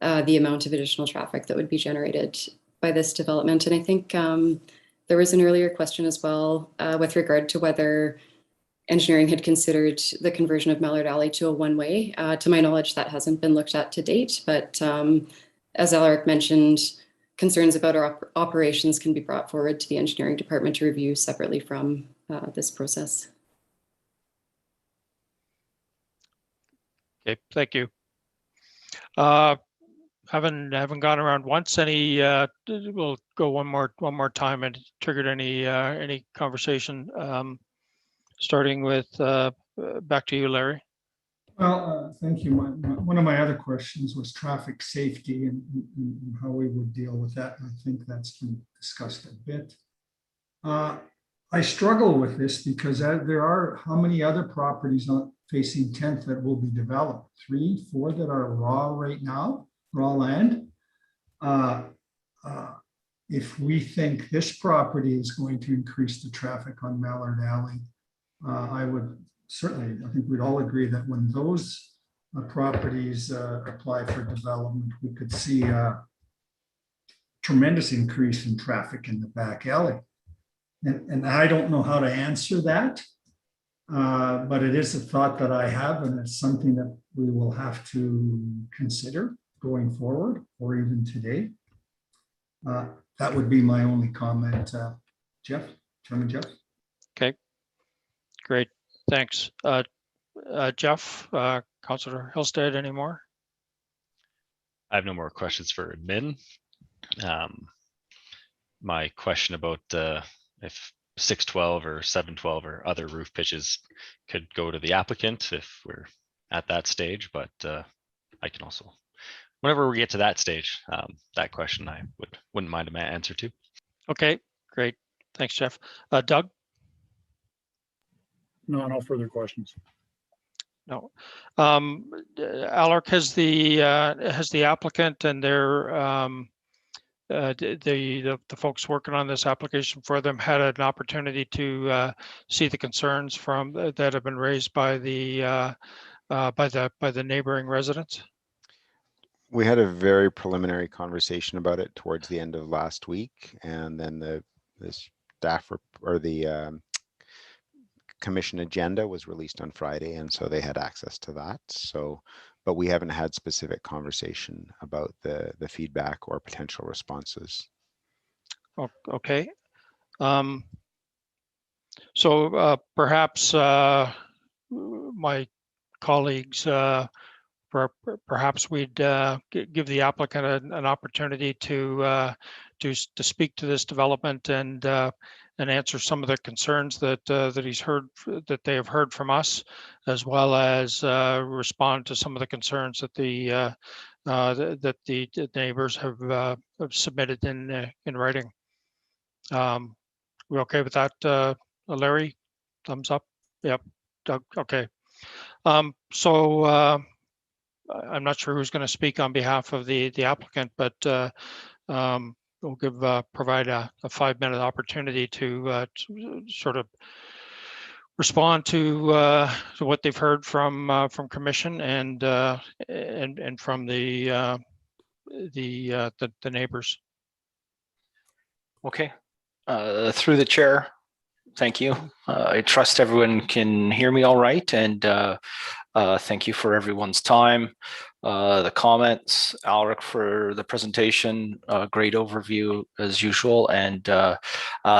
the amount of additional traffic that would be generated by this development. And I think there was an earlier question as well with regard to whether engineering had considered the conversion of Mallard Alley to a one-way. To my knowledge, that hasn't been looked at to date. But as Alaric mentioned, concerns about our operations can be brought forward to the engineering department to review separately from this process. Okay, thank you. Haven't gone around once. Any we'll go one more time and triggered any conversation. Starting with back to you, Larry. Well, thank you. One of my other questions was traffic safety and how we would deal with that. And I think that's been discussed a bit. I struggle with this because there are how many other properties not facing 10th that will be developed? 3, 4 that are raw right now, raw land. If we think this property is going to increase the traffic on Mallard Alley, I would certainly, I think we'd all agree that when those properties apply for development, we could see a tremendous increase in traffic in the back alley. And I don't know how to answer that, but it is a thought that I have, and it's something that we will have to consider going forward or even today. That would be my only comment, Jeff, Chairman Jeff. Okay, great, thanks. Jeff, Councillor Hillstead, any more? I have no more questions for admin. My question about if 612 or 712 or other roof pitches could go to the applicant if we're at that stage, but I can also, whenever we get to that stage, that question I wouldn't mind an answer to. Okay, great. Thanks, Jeff. Doug? No further questions. No. Alaric, has the applicant and their the folks working on this application for them had an opportunity to see the concerns from that have been raised by the neighboring residents? We had a very preliminary conversation about it towards the end of last week, and then the staff or the commission agenda was released on Friday, and so they had access to that. So, but we haven't had specific conversation about the feedback or potential responses. Okay. So perhaps my colleagues, perhaps we'd give the applicant an opportunity to speak to this development and answer some of the concerns that he's heard, that they have heard from us, as well as respond to some of the concerns that the neighbors have submitted in writing. We okay with that, Larry? Thumbs up. Yep. Doug. Okay. So I'm not sure who's going to speak on behalf of the applicant, but we'll provide a 5-minute opportunity to sort of respond to what they've heard from commission and from the neighbors. Okay. Through the chair, thank you. I trust everyone can hear me all right, and thank you for everyone's time. the comments, Alric for the presentation, great overview as usual, and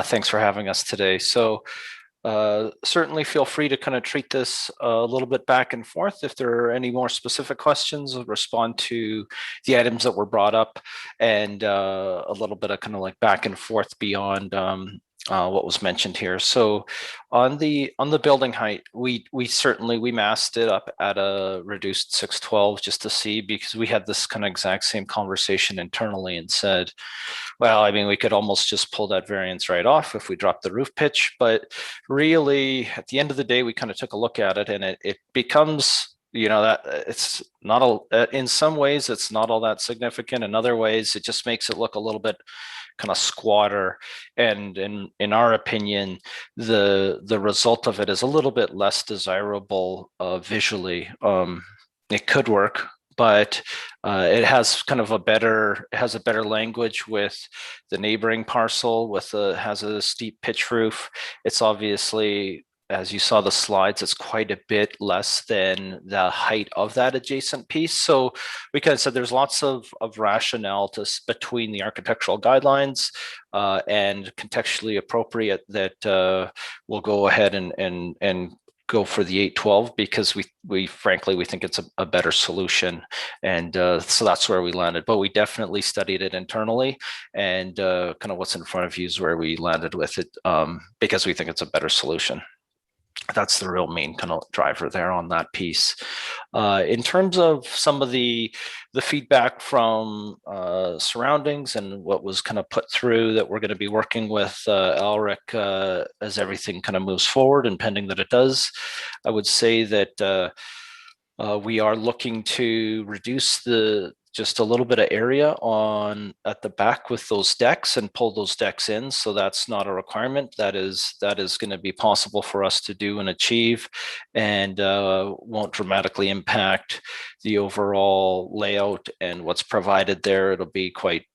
thanks for having us today. So certainly feel free to kind of treat this a little bit back and forth. If there are any more specific questions, I'll respond to the items that were brought up, and a little bit of kind of like back and forth beyond what was mentioned here. So on the building height, we masked it up at a reduced 612 just to see, because we had this kind of exact same conversation internally and said, well, I mean, we could almost just pull that variance right off if we drop the roof pitch. But really, at the end of the day, we kind of took a look at it, and it becomes, you know, that it's not in some ways it's not all that significant. In other ways, it just makes it look a little bit kind of squatter, and in our opinion, the result of it is a little bit less desirable visually. It could work, but it has kind of a better language with the neighboring parcel has a steep pitch roof. It's obviously, as you saw the slides, it's quite a bit less than the height of that adjacent piece. So we kind of said there's lots of rationale between the architectural guidelines and contextually appropriate that we'll go ahead and go for the 812, because we frankly think it's a better solution, and so that's where we landed. But we definitely studied it internally, and kind of what's in front of you is where we landed with it, because we think it's a better solution. That's the real main kind of driver there on that piece. In terms of some of the feedback from surroundings and what was kind of put through, that we're going to be working with Alric as everything kind of moves forward, and pending that it does, I would say that we are looking to reduce just a little bit of area at the back with those decks and pull those decks in. So that's not a requirement. That is going to be possible for us to do and achieve, and won't dramatically impact the overall layout and what's provided there. It'll be quite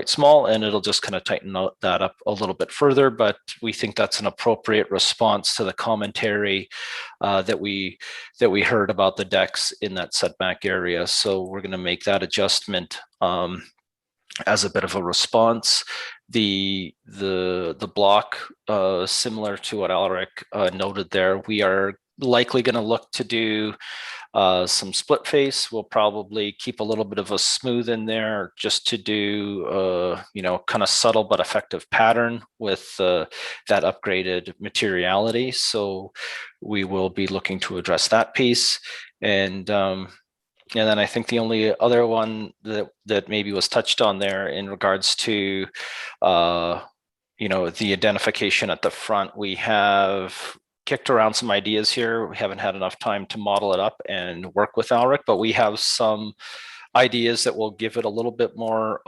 small, and it'll just kind of tighten that up a little bit further. But we think that's an appropriate response to the commentary that we heard about the decks in that setback area. So we're going to make that adjustment as a bit of a response. The block, similar to what Alric noted there, we are likely going to look to do some split face. We'll probably keep a little bit of a smooth in there just to do kind of subtle but effective pattern with that upgraded materiality. So we will be looking to address that piece. And then I think the only other one that maybe was touched on there in regards to the identification at the front, we have kicked around some ideas here. We haven't had enough time to model it up and work with Alric, but we have some ideas that will give it a little bit more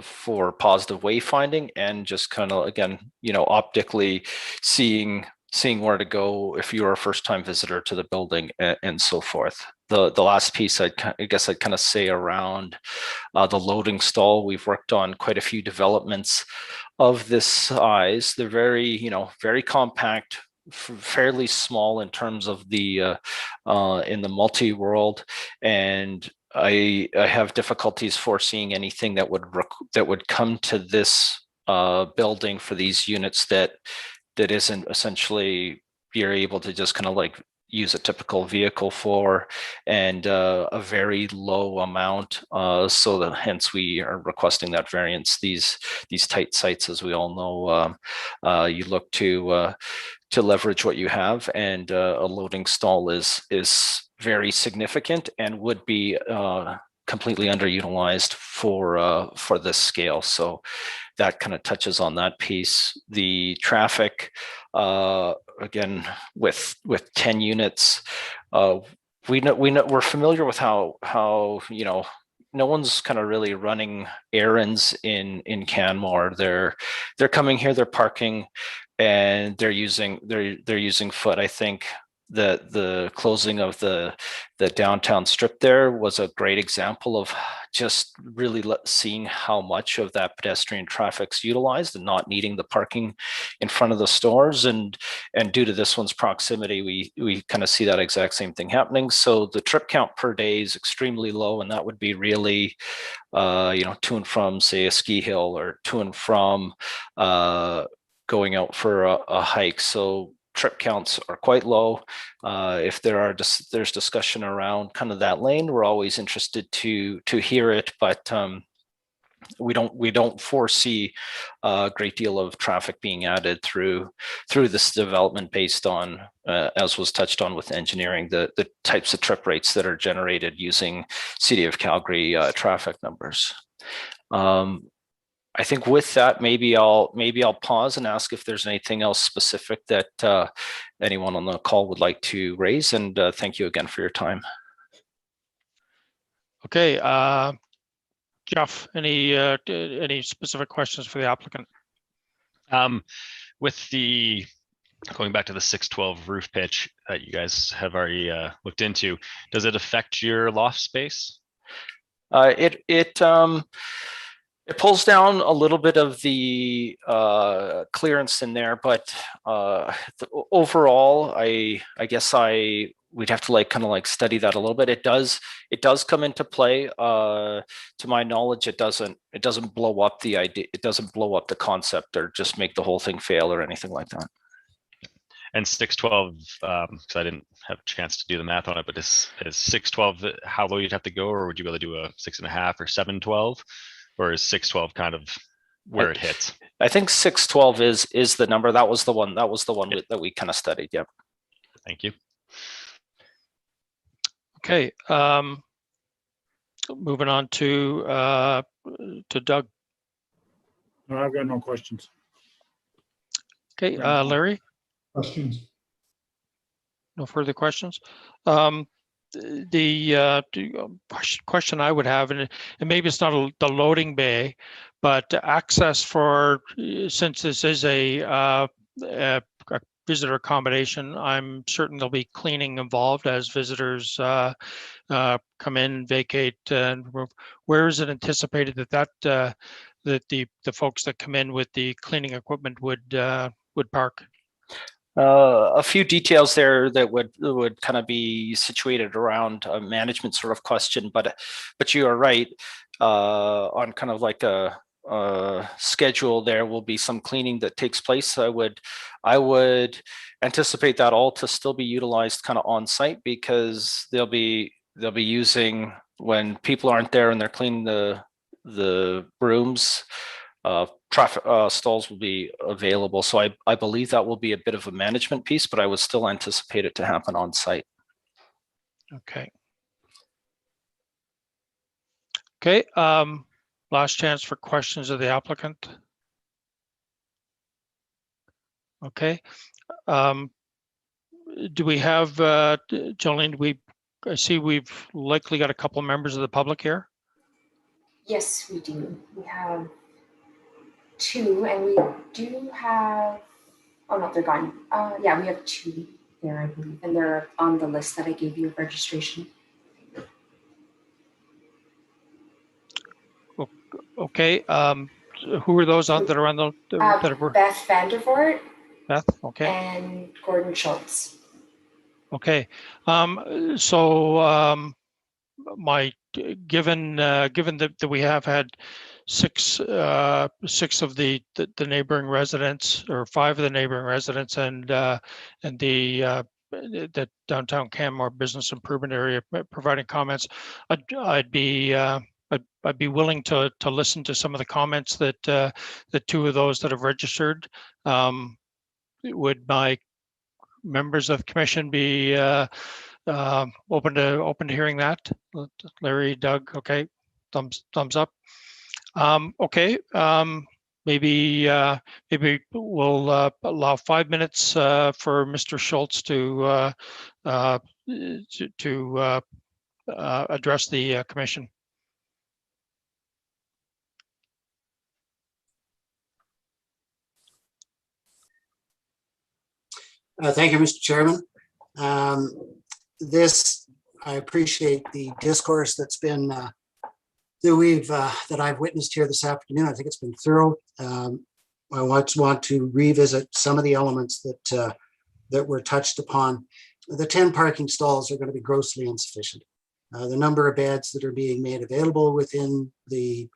for positive wayfinding, and just kind of, again, optically seeing where to go if you're a first-time visitor to the building, and so forth. The last piece I guess I'd kind of say around the loading stall. We've worked on quite a few developments of this size. They're very compact, fairly small in terms of the in the multi-world, and I have difficulties foreseeing anything that would come to this building for these units that isn't essentially you're able to just kind of like use a typical vehicle for, and a very low amount. So that hence we are requesting that variance. These tight sites, as we all know, you look to leverage what you have, and a loading stall is very significant and would be completely underutilized for this scale. So that kind of touches on that piece. The traffic, again, with 10 units, we're familiar with how no one's kind of really running errands in Canmore. They're coming here, they're parking, and they're using foot. I think the closing of the downtown strip there was a great example of just really seeing how much of that pedestrian traffic's utilized and not needing the parking in front of the stores. And due to this one's proximity, we kind of see that exact same thing happening. So the trip count per day is extremely low, and that would be really to and from, say, a ski hill, or to and from going out for a hike. So trip counts are quite low. If there's discussion around kind of that lane, we're always interested to hear it, but we don't foresee a great deal of traffic being added through this development based on, as was touched on with engineering, the types of trip rates that are generated using City of Calgary traffic numbers. I think with that, maybe I'll pause and ask if there's anything else specific that anyone on the call would like to raise. And thank you again for your time. Okay, Jeff, any specific questions for the applicant? With the going back to the 612 roof pitch that you guys have already looked into, does it affect your loft space? It pulls down a little bit of the clearance in there, but overall, I guess we'd have to kind of study that a little bit. It does come into play. To my knowledge, it doesn't blow up the idea. It doesn't blow up the concept or just make the whole thing fail or anything like that. And 612, because I didn't have a chance to do the math on it, but is 612 how low you'd have to go, or would you be able to do a 6.5 or 712? Or is 612 kind of where it hits? I think 612 is the number. That was the one that we kind of studied. Yep. Thank you. Okay. Moving on to Doug. No, I've got no questions. Okay, Larry. Questions? No further questions. The question I would have, and maybe it's not the loading bay, but access for, since this is a visitor accommodation, I'm certain there'll be cleaning involved as visitors come in, vacate, and where is it anticipated that the folks that come in with the cleaning equipment would park? A few details there that would kind of be situated around a management sort of question, but you are right. On kind of like a schedule, there will be some cleaning that takes place. I would anticipate that all to still be utilized kind of on site, because they'll be using, when people aren't there and they're cleaning the rooms, traffic stalls will be available. So I believe that will be a bit of a management piece, but I would still anticipate it to happen on site. Okay. Okay. Last chance for questions of the applicant. Okay. Do we have, Jolene, I see we've likely got a couple of members of the public here. Yes, we do. We have 2, and we do have, oh no, they're gone. Yeah, we have 2 there, I believe, and they're on the list that I gave you of registration. Okay. Who are those on that are on the that were? Beth Vandervoort. Beth. Okay. And Gordon Schultz. Okay. So given that we have had 6 of the neighboring residents, or 5 of the neighboring residents, and the downtown Canmore business improvement area providing comments, I'd be willing to listen to some of the comments that the 2 of those that have registered. Would my members of the commission be open to hearing that? Larry, Doug, okay, thumbs up. Okay, maybe we'll allow 5 minutes for Mr. Schultz to address the commission. Thank you, Mr. Chairman. This, I appreciate the discourse that's been that I've witnessed here this afternoon. I think it's been thorough. I want to revisit some of the elements that were touched upon. The 10 parking stalls are going to be grossly insufficient. The number of beds that are being made available within the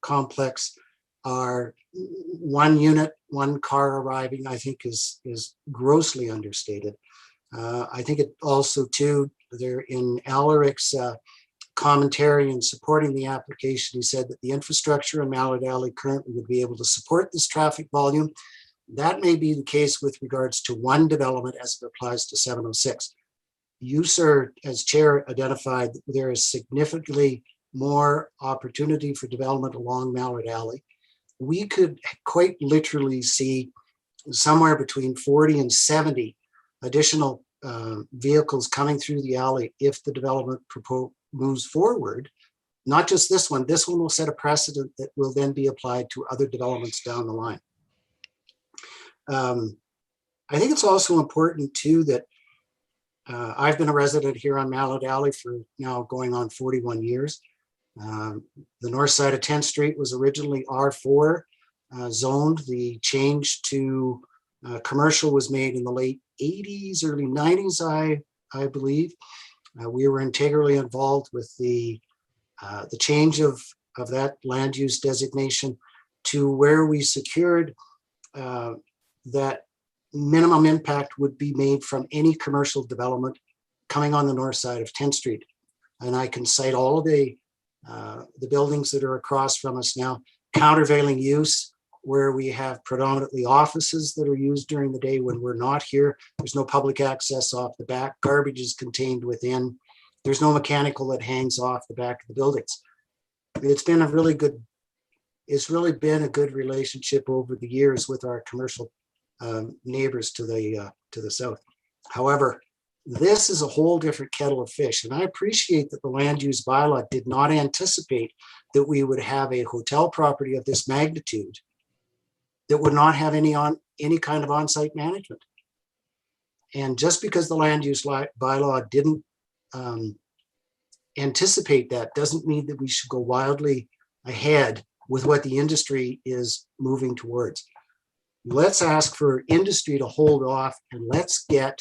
complex are one unit, one car arriving, I think is grossly understated. I think it also too, there in Alaric's commentary in supporting the application, he said that the infrastructure in Mallard Alley currently would be able to support this traffic volume. That may be the case with regards to one development as it applies to 706. You, sir, as chair, identified that there is significantly more opportunity for development along Mallard Alley. We could quite literally see somewhere between 40 and 70 additional vehicles coming through the alley if the development moves forward. Not just this one will set a precedent that will then be applied to other developments down the line. I think it's also important too that I've been a resident here on Mallard Alley for now going on 41 years. The north side of 10th Street was originally R4 zoned. The change to commercial was made in the late 80s, early 90s, I believe. We were integrally involved with the change of that land use designation to where we secured that minimum impact would be made from any commercial development coming on the north side of 10th Street. And I can cite all of the buildings that are across from us now. Countervailing use, where we have predominantly offices that are used during the day when we're not here. There's no public access off the back. Garbage is contained within. There's no mechanical that hangs off the back of the buildings. It's been a really good, it's really been a good relationship over the years with our commercial neighbors to the south. However, this is a whole different kettle of fish, and I appreciate that the land use bylaw did not anticipate that we would have a hotel property of this magnitude that would not have any kind of on-site management. And just because the land use bylaw didn't anticipate that doesn't mean that we should go wildly ahead with what the industry is moving towards. Let's ask for industry to hold off and let's get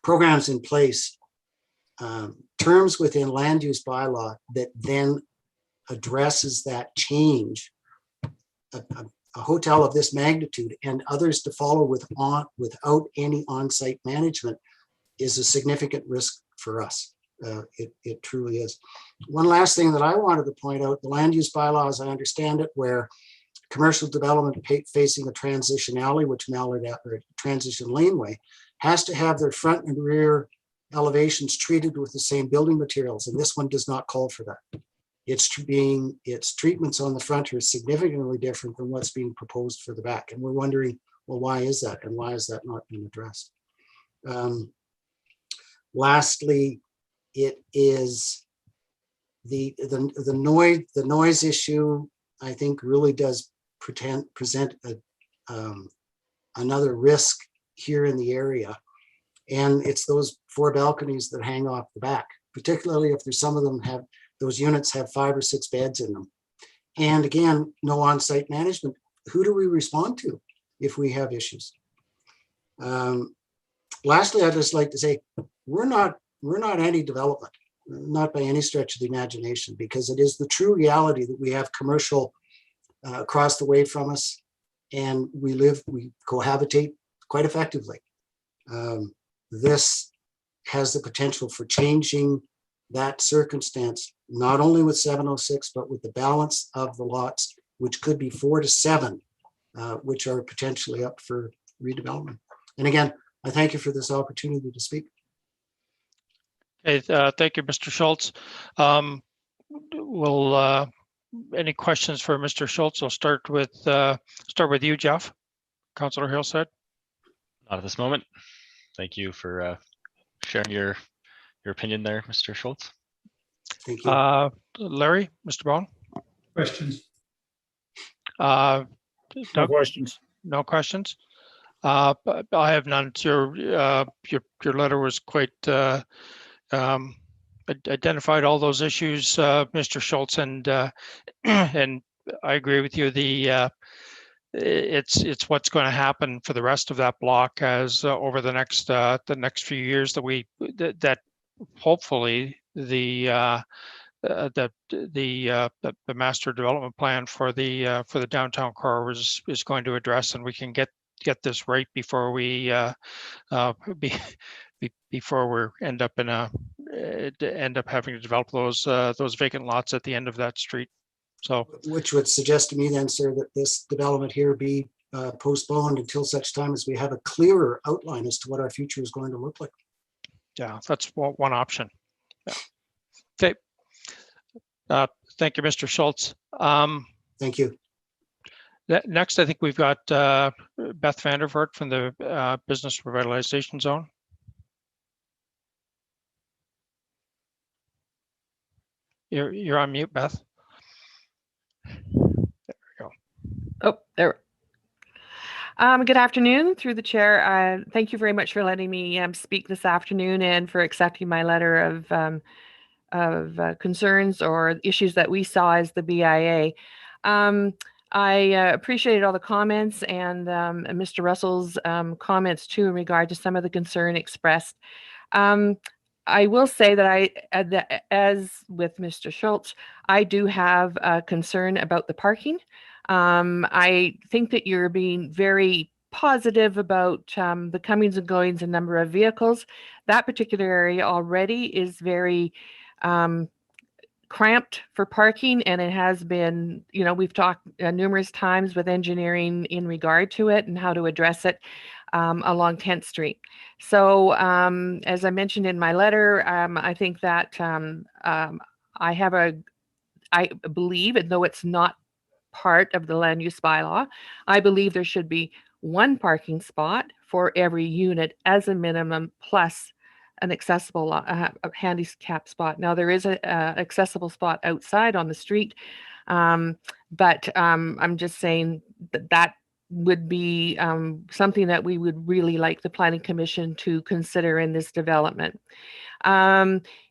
programs in place, terms within land use bylaw that then addresses that change. A hotel of this magnitude and others to follow without any on-site management is a significant risk for us. It truly is. One last thing that I wanted to point out, the land use bylaw, as I understand it, where commercial development facing a transition alley, which Mallard or transition laneway, has to have their front and rear elevations treated with the same building materials, and this one does not call for that. Its treatments on the front are significantly different than what's being proposed for the back, and we're wondering, well, why is that, and why is that not being addressed? Lastly, it is the noise issue. I think really does present another risk here in the area, and it's those 4 balconies that hang off the back, particularly if there's some of them have those units have 5 or 6 beds in them, and again, no on-site management. Who do we respond to if we have issues? Lastly, I'd just like to say we're not anti-development, not by any stretch of the imagination, because it is the true reality that we have commercial across the way from us, and we cohabitate quite effectively. This has the potential for changing that circumstance, not only with 706, but with the balance of the lots, which could be 4 to 7, which are potentially up for redevelopment. And again, I thank you for this opportunity to speak. Okay, thank you, Mr. Schultz. Any questions for Mr. Schultz? I'll start with you, Jeff. Councillor Hillstead. Not at this moment. Thank you for sharing your opinion there, Mr. Schultz. Thank you. Larry, Mr. Bone. Questions? No Doug? questions. No questions. But I have none. Your letter was quite identified all those issues, Mr. Schultz, and and I agree with you. It's what's going to happen for the rest of that block as over the next few years that hopefully the master development plan for the downtown core is going to address, and we can get this right before we before we end up having to develop those vacant lots at the end of that street. So, Which would suggest to me then, sir, that this development here be postponed until such time as we have a clearer outline as to what our future is going to look like. yeah, that's one option. Yeah. Okay. Thank you, Mr. Schultz. Thank you. Next, I think we've got Beth Vandervoort from the Business Revitalization Zone. You're on mute, Beth. Oh, there. Good afternoon, through the chair. Thank you very much for letting me speak this afternoon and for accepting my letter of concerns or issues that we saw as the BIA. I appreciated all the comments and Mr. Russell's comments too in regard to some of the concern expressed. I will say that as with Mr. Schultz, I do have a concern about the parking. I think that you're being very positive about the comings and goings and number of vehicles. That particular area already is very cramped for parking, and it has been, we've talked numerous times with engineering in regard to it and how to address it along 10th Street. So as I mentioned in my letter, I think that I believe, and though it's not part of the land use bylaw, I believe there should be one parking spot for every unit as a minimum, plus an accessible a handicap spot. Now there is a accessible spot outside on the street, but I'm just saying that would be something that we would really like the Planning Commission to consider in this development.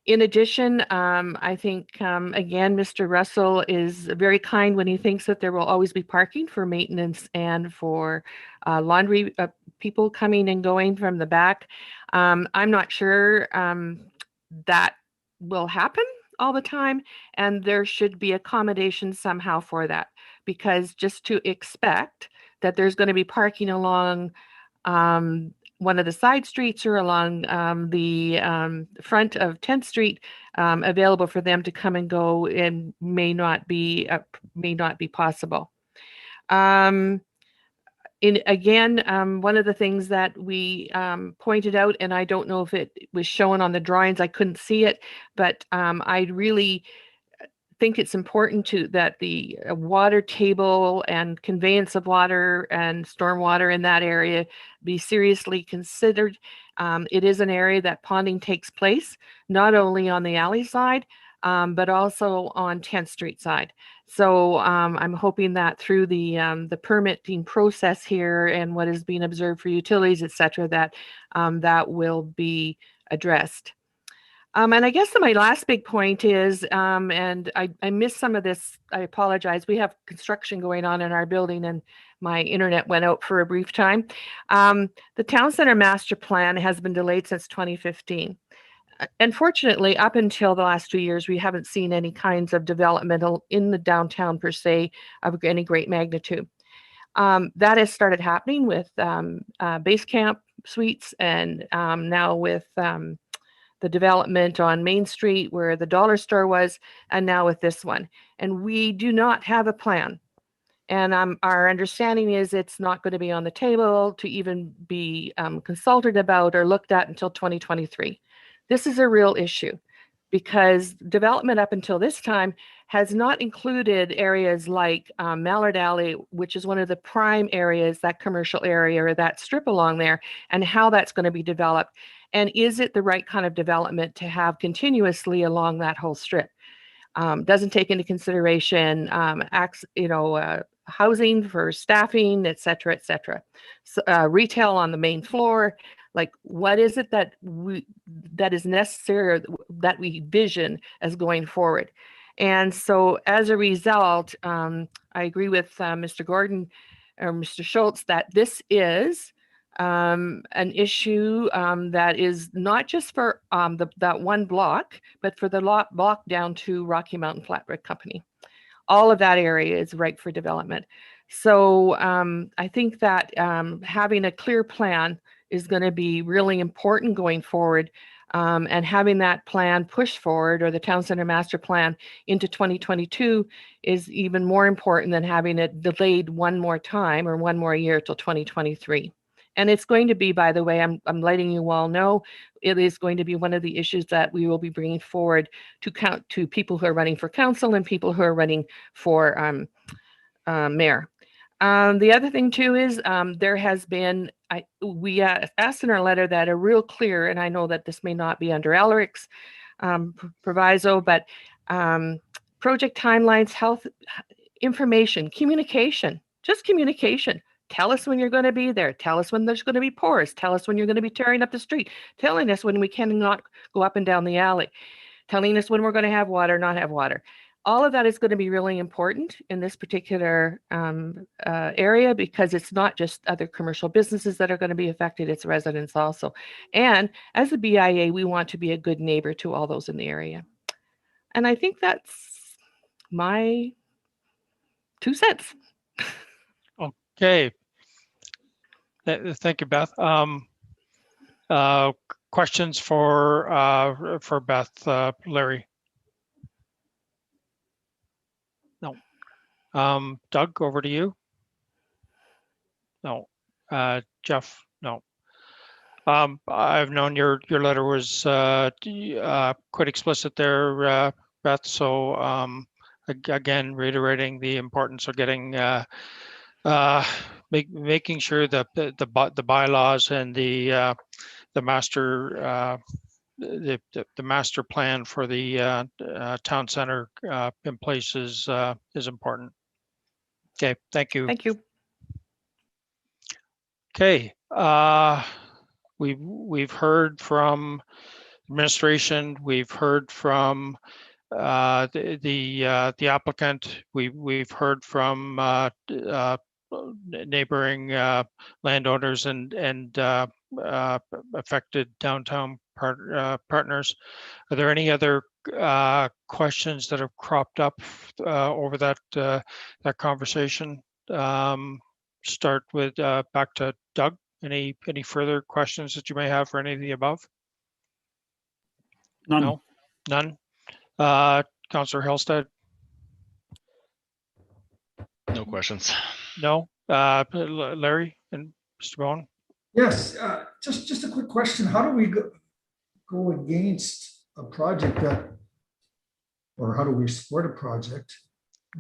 In addition, I think, again, Mr. Russell is very kind when he thinks that there will always be parking for maintenance and for laundry people coming and going from the back. I'm not sure that will happen all the time, and there should be accommodation somehow for that, because just to expect that there's going to be parking along one of the side streets or along the front of 10th Street available for them to come and go, and may not be possible. One of the things that we pointed out, and I don't know if it was shown on the drawings, I couldn't see it, but I really think it's important that the water table and conveyance of water and stormwater in that area be seriously considered. It is an area that ponding takes place, not only on the alley side, but also on 10th Street side. So I'm hoping that through the permitting process here and what is being observed for utilities, et cetera, that that will be addressed. And I guess my last big point is, and I missed some of this, I apologize. We have construction going on in our building and my internet went out for a brief time. The Town Center Master Plan has been delayed since 2015. Unfortunately, up until the last 2 years, we haven't seen any kinds of developmental in the downtown per se of any great magnitude. That has started happening with base camp suites and now with the development on Main Street where the dollar store was, and now with this one. And we do not have a plan. And our understanding is it's not going to be on the table to even be consulted about or looked at until 2023. This is a real issue because development up until this time has not included areas like Mallard Alley, which is one of the prime areas, that commercial area or that strip along there, and how that's going to be developed. And is it the right kind of development to have continuously along that whole strip? Doesn't take into consideration housing for staffing, et cetera, et cetera. So, retail on the main floor, like what is it that is necessary, or that we vision as going forward? And so as a result, I agree with Mr. Gordon or Mr. Schultz that this is an issue that is not just for that one block, but for the block down to Rocky Mountain Flatbread Company. All of that area is ripe for development. So I think that having a clear plan is going to be really important going forward, and having that plan pushed forward, or the Town Center Master Plan, into 2022 is even more important than having it delayed one more time or one more year till 2023. And it's going to be, by the way, I'm letting you all know, it is going to be one of the issues that we will be bringing forward to people who are running for council and people who are running for mayor. The other thing too is there has been, we asked in our letter that a real clear, and I know that this may not be under Alaric's proviso, but project timelines, health information, communication, just communication. Tell us when you're going to be there. Tell us when there's going to be pours. Tell us when you're going to be tearing up the street. Telling us when we cannot go up and down the alley. Telling us when we're going to have water, not have water. All of that is going to be really important in this particular area, because it's not just other commercial businesses that are going to be affected, it's residents also. And as a BIA, we want to be a good neighbor to all those in the area. And I think that's my 2 cents. Okay. Thank you, Beth. Questions for Beth, Larry? No. Doug, over to you. No. Jeff, no. I've known your letter was quite explicit there, Beth. So again, reiterating the importance of getting making sure that the bylaws and the master the master plan for the town center in place is important. Okay, thank you. Thank you. Okay, we've heard from administration. We've heard from the applicant. We've heard from neighboring landowners and affected downtown partners. Are there any other questions that have cropped up over that conversation? Start with back to Doug. Any further questions that you may have for any of the above? None. No, none. Councillor Hillstead? No questions. No. Larry and Mr. Bowen? Yes, just a quick question. How do we go against a project or how do we support a project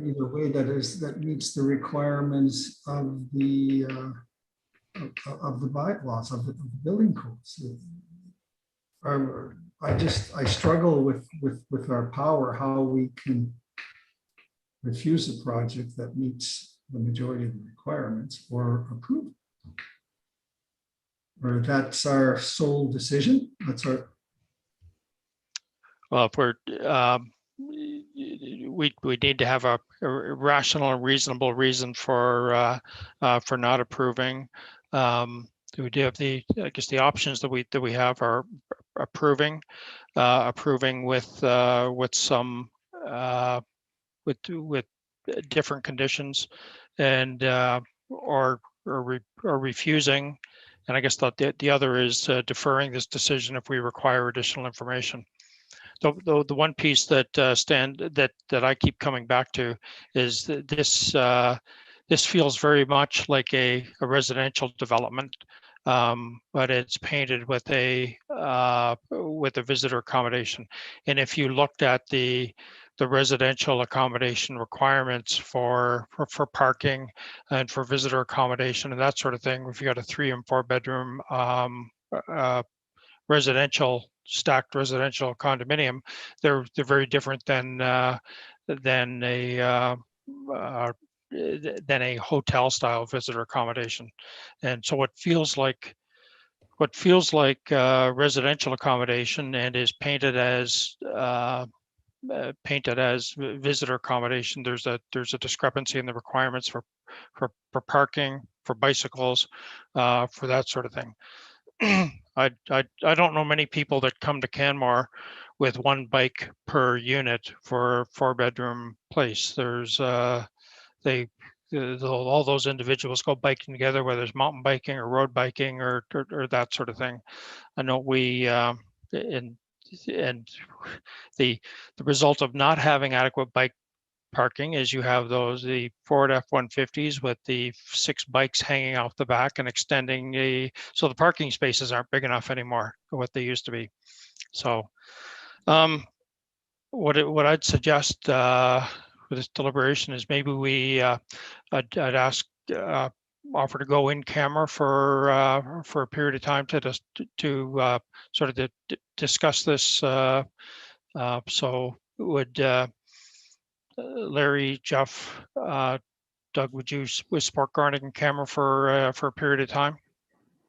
either way that meets the requirements of the bylaws of the building codes? I struggle with our power, how we can refuse a project that meets the majority of the requirements or approve. Or that's our sole decision. That's our. Well, if we're we need to have a rational and reasonable reason for not approving. We do have I guess the options that we have are approving with some with different conditions, and or refusing. And I guess the other is deferring this decision if we require additional information. The one piece that that I keep coming back to is that this feels very much like a residential development, but it's painted with a visitor accommodation. And if you looked at the residential accommodation requirements for parking and for visitor accommodation and that sort of thing, if you got a 3 and 4 bedroom stacked residential condominium, they're very different than a than a hotel style visitor accommodation. And so what feels like residential accommodation and is painted as visitor accommodation, there's a discrepancy in the requirements for parking, for bicycles, for that sort of thing. I don't know many people that come to Canmore with one bike per unit for a 4-bedroom place. There's all those individuals go biking together, whether it's mountain biking or road biking or that sort of thing. I know we and the result of not having adequate bike parking is you have the Ford F-150s with the 6 bikes hanging off the back and extending so the parking spaces aren't big enough anymore for what they used to be. So what I'd suggest for this deliberation is maybe I'd ask offer to go in camera for a period of time to sort of discuss this. So would Larry, Jeff, Doug, would you support garnering in camera for a period of time?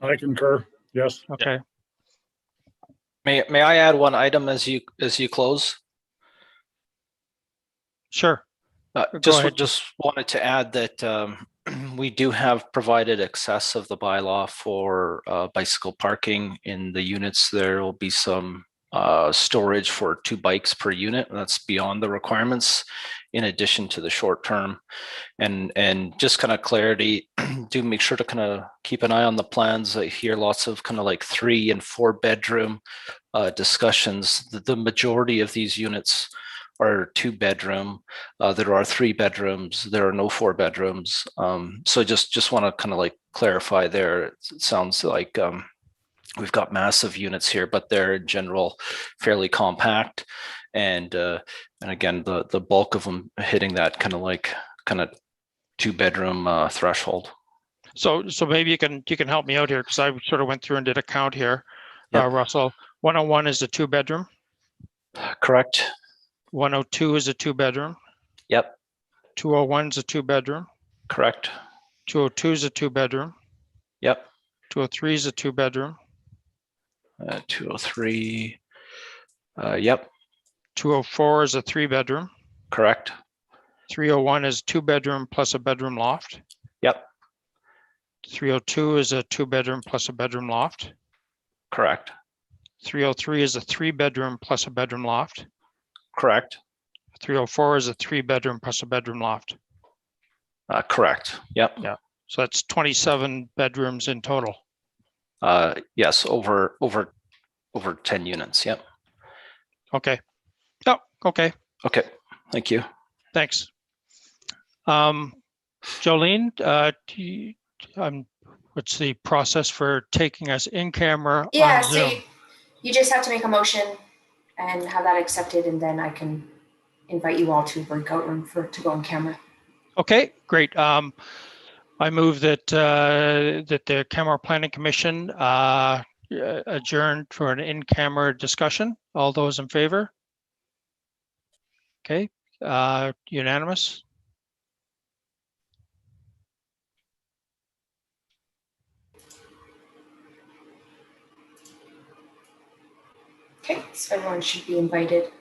I concur. Yes. Okay. May I add one item as you close? Sure. Just ahead. just wanted to add that we do have provided excess of the bylaw for bicycle parking in the units. There will be some storage for 2 bikes per unit. That's beyond the requirements, in addition to the short term. And just kind of clarity, do make sure to kind of keep an eye on the plans. I hear lots of kind of like 3 and 4 bedroom discussions. The majority of these units are 2-bedroom. There are 3 bedrooms. There are no 4 bedrooms. So just want to kind of like clarify there. It sounds like we've got massive units here, but they're in general fairly compact. And again, the bulk of them hitting that kind of 2-bedroom threshold. So maybe you can help me out here, because I sort of went through and did a count here. Yep. Russell, 101 is a 2-bedroom. Correct. 102 is a 2-bedroom. Yep. 201 is a 2-bedroom. Correct. 202 is a 2-bedroom. Yep. 203 is a 2-bedroom. 203. Yep. 204 is a 3-bedroom. Correct. 301 is 2-bedroom plus a bedroom loft. Yep. 302 is a 2-bedroom plus a bedroom loft. Correct. 303 is a 3-bedroom plus a bedroom loft. Correct. 304 is a 3-bedroom plus a bedroom loft. Correct. Yep. Yeah. So that's 27 bedrooms in total. Yes, over 10 units. Yep. Okay. Oh, okay. Okay. Thank you. Thanks. Jolene, what's the process for taking us in camera Yeah, on so Zoom? you just have to make a motion and have that accepted, and then I can invite you all to breakout room to go on camera. Okay, great. I move that the Canmore Planning Commission adjourn for an in-camera discussion. All those in favor? Okay, unanimous. Okay, so everyone should be invited.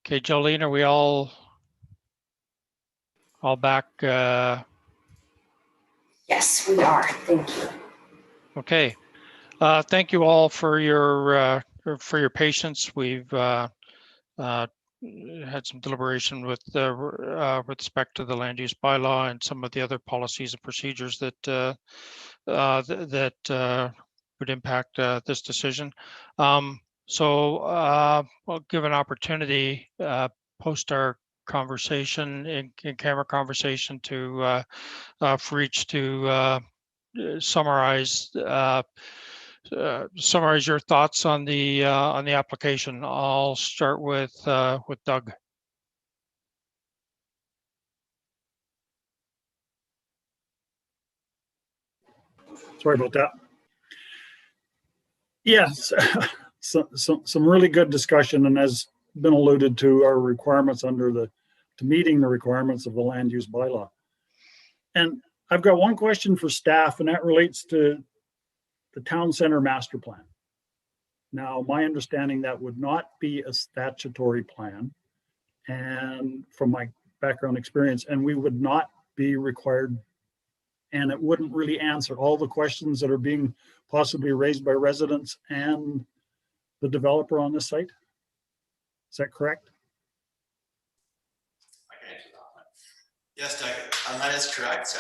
Okay, Jolene, are we all back? Yes, we are. Thank you. Okay. Thank you all for your patience. We've had some deliberation with respect to the land use bylaw and some of the other policies and procedures that would impact this decision. So we'll give an opportunity post our conversation in camera conversation to for each to summarize your thoughts on the application. I'll start with Doug. Sorry about that. Yes, some really good discussion, and as been alluded to, our requirements to meeting the requirements of the land use bylaw. And I've got one question for staff, and that relates to the town center master plan. Now, my understanding that would not be a statutory plan, and from my background experience, and we would not be required, and it wouldn't really answer all the questions that are being possibly raised by residents and the developer on this site. Is that correct? Yes, Doug, that is correct.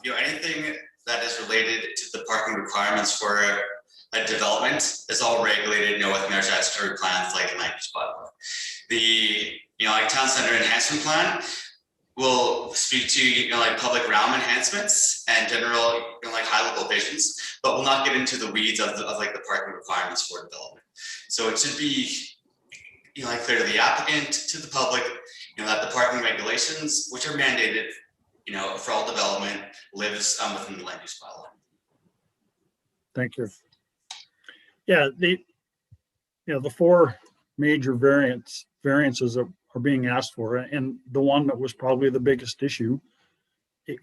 Anything that is related to the parking requirements for a development is all regulated, within our statutory plans, like land use bylaw. The, like town center enhancement plan will speak to, like public realm enhancements and general, like high level visions, but will not get into the weeds of like the parking requirements for development. So it should be, like clear to the applicant, to the public, that the parking regulations, which are mandated, for all development, lives within the land use bylaw. Thank you. Yeah, the four major variances are being asked for, and the one that was probably the biggest issue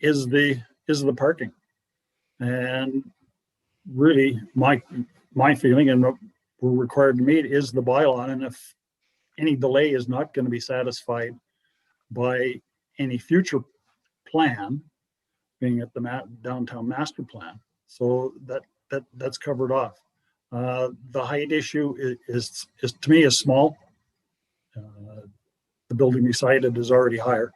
is the parking. And really, my feeling and what we're required to meet is the bylaw, and if any delay is not going to be satisfied by any future plan, being at the downtown master plan, so that's covered off. The height issue is to me is small. The building beside it is already higher.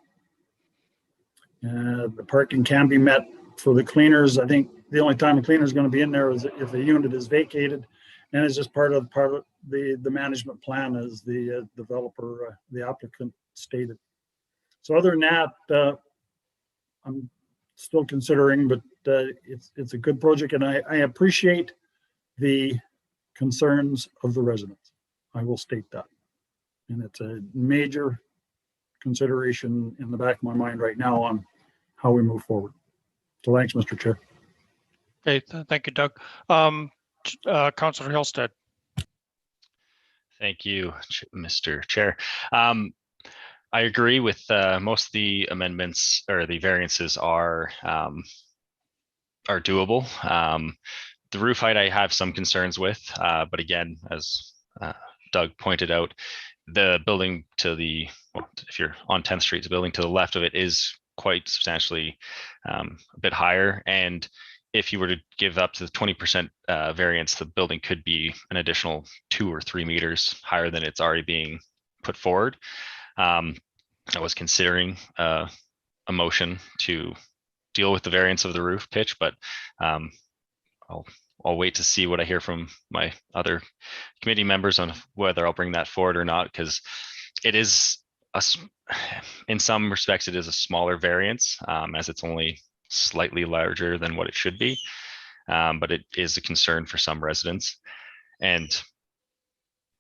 The parking can be met for the cleaners. I think the only time the cleaner is going to be in there is if the unit is vacated, and it's just part of the management plan, as the developer, the applicant stated. So other than that, I'm still considering, but it's a good project, and I appreciate the concerns of the residents. I will state that, and it's a major consideration in the back of my mind right now on how we move forward. So thanks, Mr. Chair. Okay, thank you, Doug. Councillor Hillstead. Thank you, Mr. Chair. I agree with most of the amendments, or the variances are doable. The roof height I have some concerns with, but again, as Doug pointed out, the building to the, well, if you're on 10th Street, the building to the left of it is quite substantially a bit higher. And if you were to give up to the 20% variance, the building could be an additional 2 or 3 meters higher than it's already being put forward. I was considering a motion to deal with the variance of the roof pitch, but I'll wait to see what I hear from my other committee members on whether I'll bring that forward or not, because it is in some respects it is a smaller variance, as it's only slightly larger than what it should be, but it is a concern for some residents, and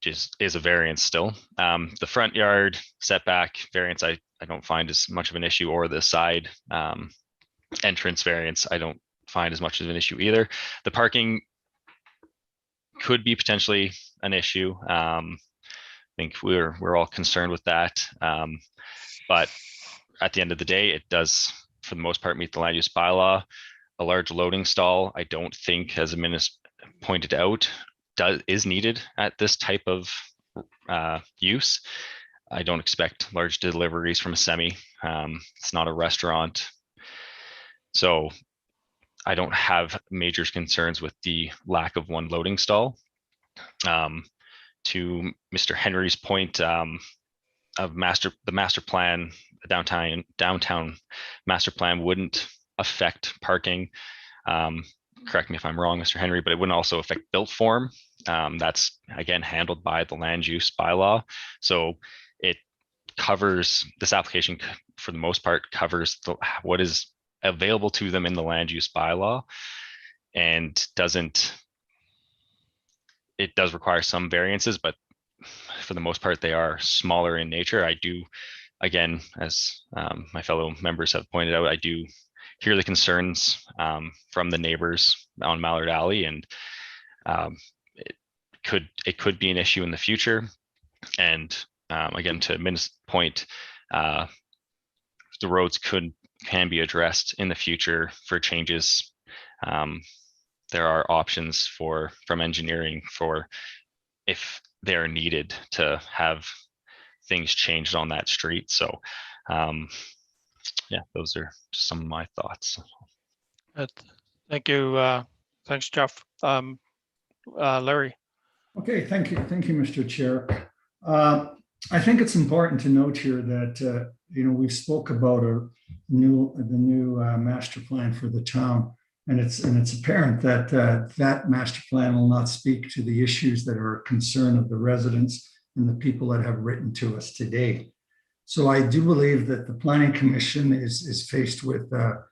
just is a variance still. The front yard setback variance I don't find as much of an issue, or the side entrance variance I don't find as much of an issue either. The parking could be potentially an issue. I think we're all concerned with that, but at the end of the day, it does for the most part meet the land use bylaw. A large loading stall, I don't think, as the minister pointed out, is needed at this type of use. I don't expect large deliveries from a semi. It's not a restaurant. So I don't have major concerns with the lack of one loading stall. To Mr. Henry's point of the master plan, the downtown master plan wouldn't affect parking. Correct me if I'm wrong, Mr. Henry, but it wouldn't also affect built form. That's again handled by the land use bylaw. So it covers, this application for the most part covers what is available to them in the land use bylaw, and it does require some variances, but for the most part, they are smaller in nature. I do, again, as my fellow members have pointed out, I do hear the concerns from the neighbors on Mallard Alley, and it could be an issue in the future. And again, to Min's point, the roads can be addressed in the future for changes. There are options from engineering for if they're needed to have things changed on that street. So yeah, those are just some of my thoughts. Thank you. Thanks, Jeff. Larry. Okay, thank you, Mr. Chair. I think it's important to note here that we spoke about the new master plan for the town, and it's apparent that that master plan will not speak to the issues that are a concern of the residents and the people that have written to us today. So I do believe that the Planning Commission is faced with a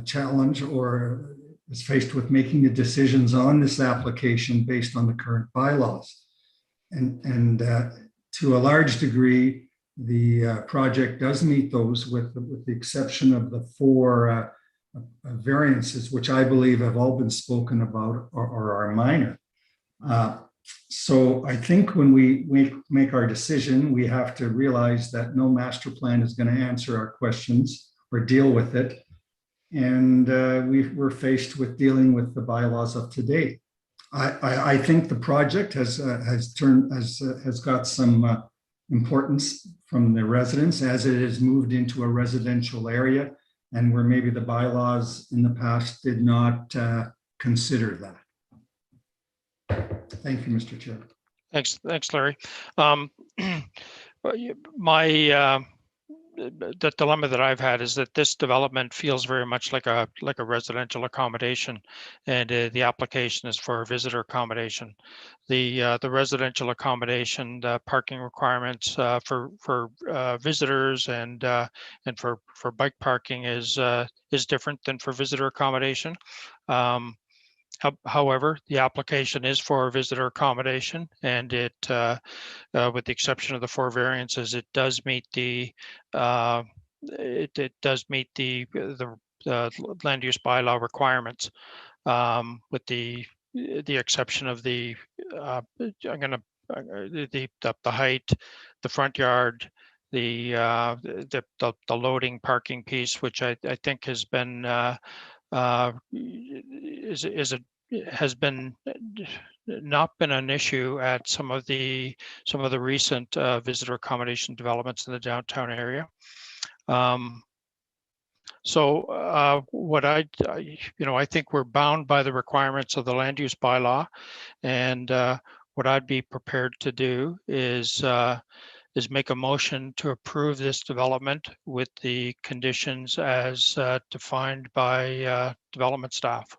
challenge, or is faced with making the decisions on this application based on the current bylaws. And to a large degree, the project does meet those with the exception of the 4 variances, which I believe have all been spoken about or are minor. So I think when we make our decision, we have to realize that no master plan is going to answer our questions or deal with it. And we're faced with dealing with the bylaws of today. I think the project has got some importance from the residents as it has moved into a residential area, and where maybe the bylaws in the past did not consider that. Thank you, Mr. Chair. Thanks, Larry. The dilemma that I've had is that this development feels very much like a residential accommodation, and the application is for visitor accommodation. The residential accommodation, the parking requirements for visitors and for bike parking is different than for visitor accommodation. However, the application is for visitor accommodation, and it, with the exception of the 4 variances, it does meet the land use bylaw requirements, with the exception of the height, the front yard, the loading parking piece, which I think has been has not been an issue at some of the recent visitor accommodation developments in the downtown area. So what I think we're bound by the requirements of the land use bylaw, and what I'd be prepared to do is make a motion to approve this development with the conditions as defined by development staff.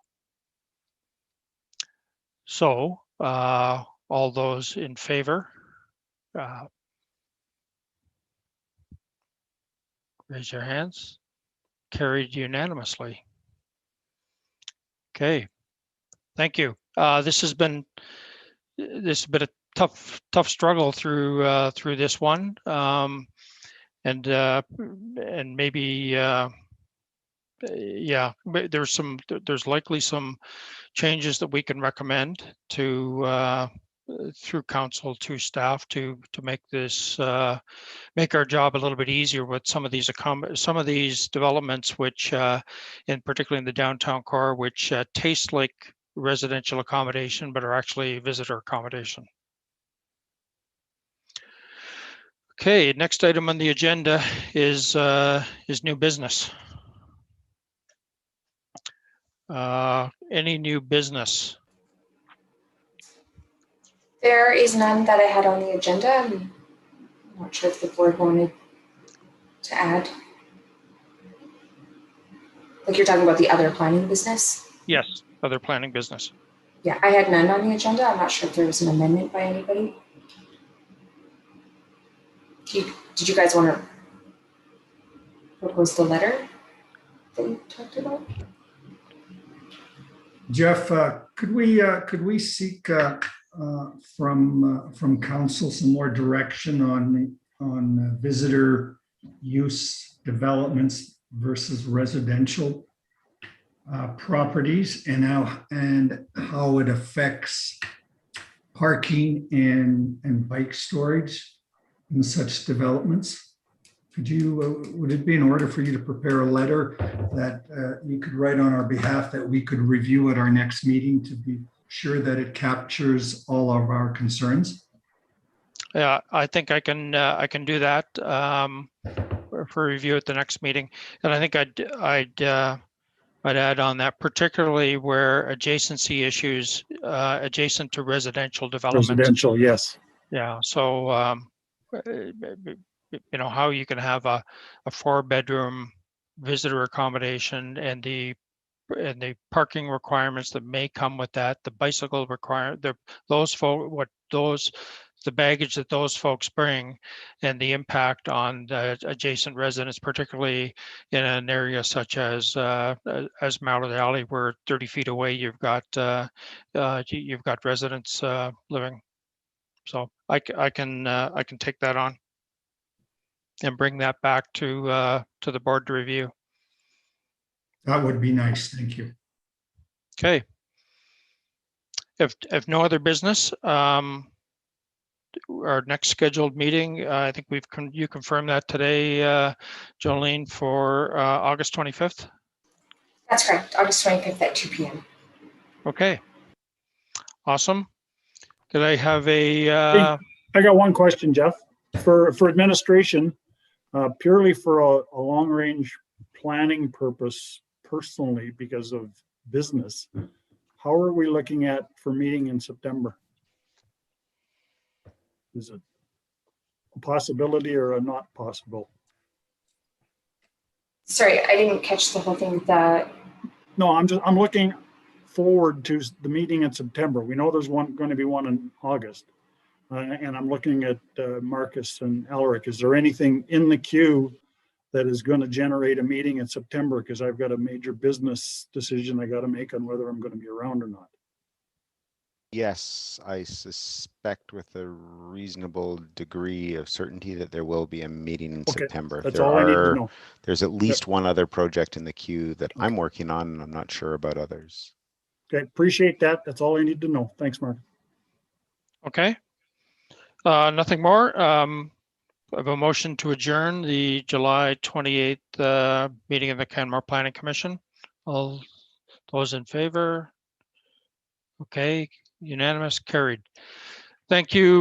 So all those in favor, raise your hands. Carried unanimously. Okay, thank you. This has been a tough struggle through this one, and maybe yeah, there's likely some changes that we can recommend to through council to staff to make this make our job a little bit easier with some of these developments, which in particularly in the downtown core, which taste like residential accommodation but are actually visitor accommodation. Okay, next item on the agenda is new business. Any new business? There is none that I had on the agenda. I'm not sure if the board wanted to add. Like you're talking about the other planning business? Yes, other planning business. Yeah, I had none on the agenda. I'm not sure if there was an amendment by anybody. Did you guys want to propose the letter that you talked about? Jeff, could we seek from council some more direction on visitor use developments versus residential properties and how it affects parking and bike storage in such developments? Would it be in order for you to prepare a letter that you could write on our behalf that we could review at our next meeting to be sure that it captures all of our concerns? Yeah, I think I can do that for review at the next meeting. And I think I'd add on that, particularly where adjacency issues adjacent to residential development. Residential, yes. Yeah, so you know, how you can have a 4-bedroom visitor accommodation and the parking requirements that may come with that, the bicycle requirement, the baggage that those folks bring, and the impact on the adjacent residents, particularly in an area such as Mallet Alley, where 30 feet away you've got residents living. So I can take that on and bring that back to the board to review. That would be nice. Thank you. Okay. If no other business, our next scheduled meeting, I think you confirmed that today, Jolene, for August 25th. That's correct. August 25th at 2 p.m. Okay. Awesome. Could I have a? I got one question, Jeff, for administration, purely for a long range planning purpose, personally, because of business. How are we looking at for meeting in September? Is it a possibility or a not possible? Sorry, I didn't catch the whole thing. No, I'm looking forward to the meeting in September. We know there's going to be one in August. And I'm looking at Marcus and Alric. Is there anything in the queue that is going to generate a meeting in September? Because I've got a major business decision I got to make on whether I'm going to be around or not. Yes, I suspect with a reasonable degree of certainty that there will be a meeting in September. That's all I need to know. There's at least one other project in the queue that I'm working on, and I'm not sure about others. Okay, appreciate that. That's all I need to know. Thanks, Mark. Okay. Nothing more. I have a motion to adjourn the July 28th meeting of the Canmore Planning Commission. All those in favor? Okay, unanimous, carried. Thank you.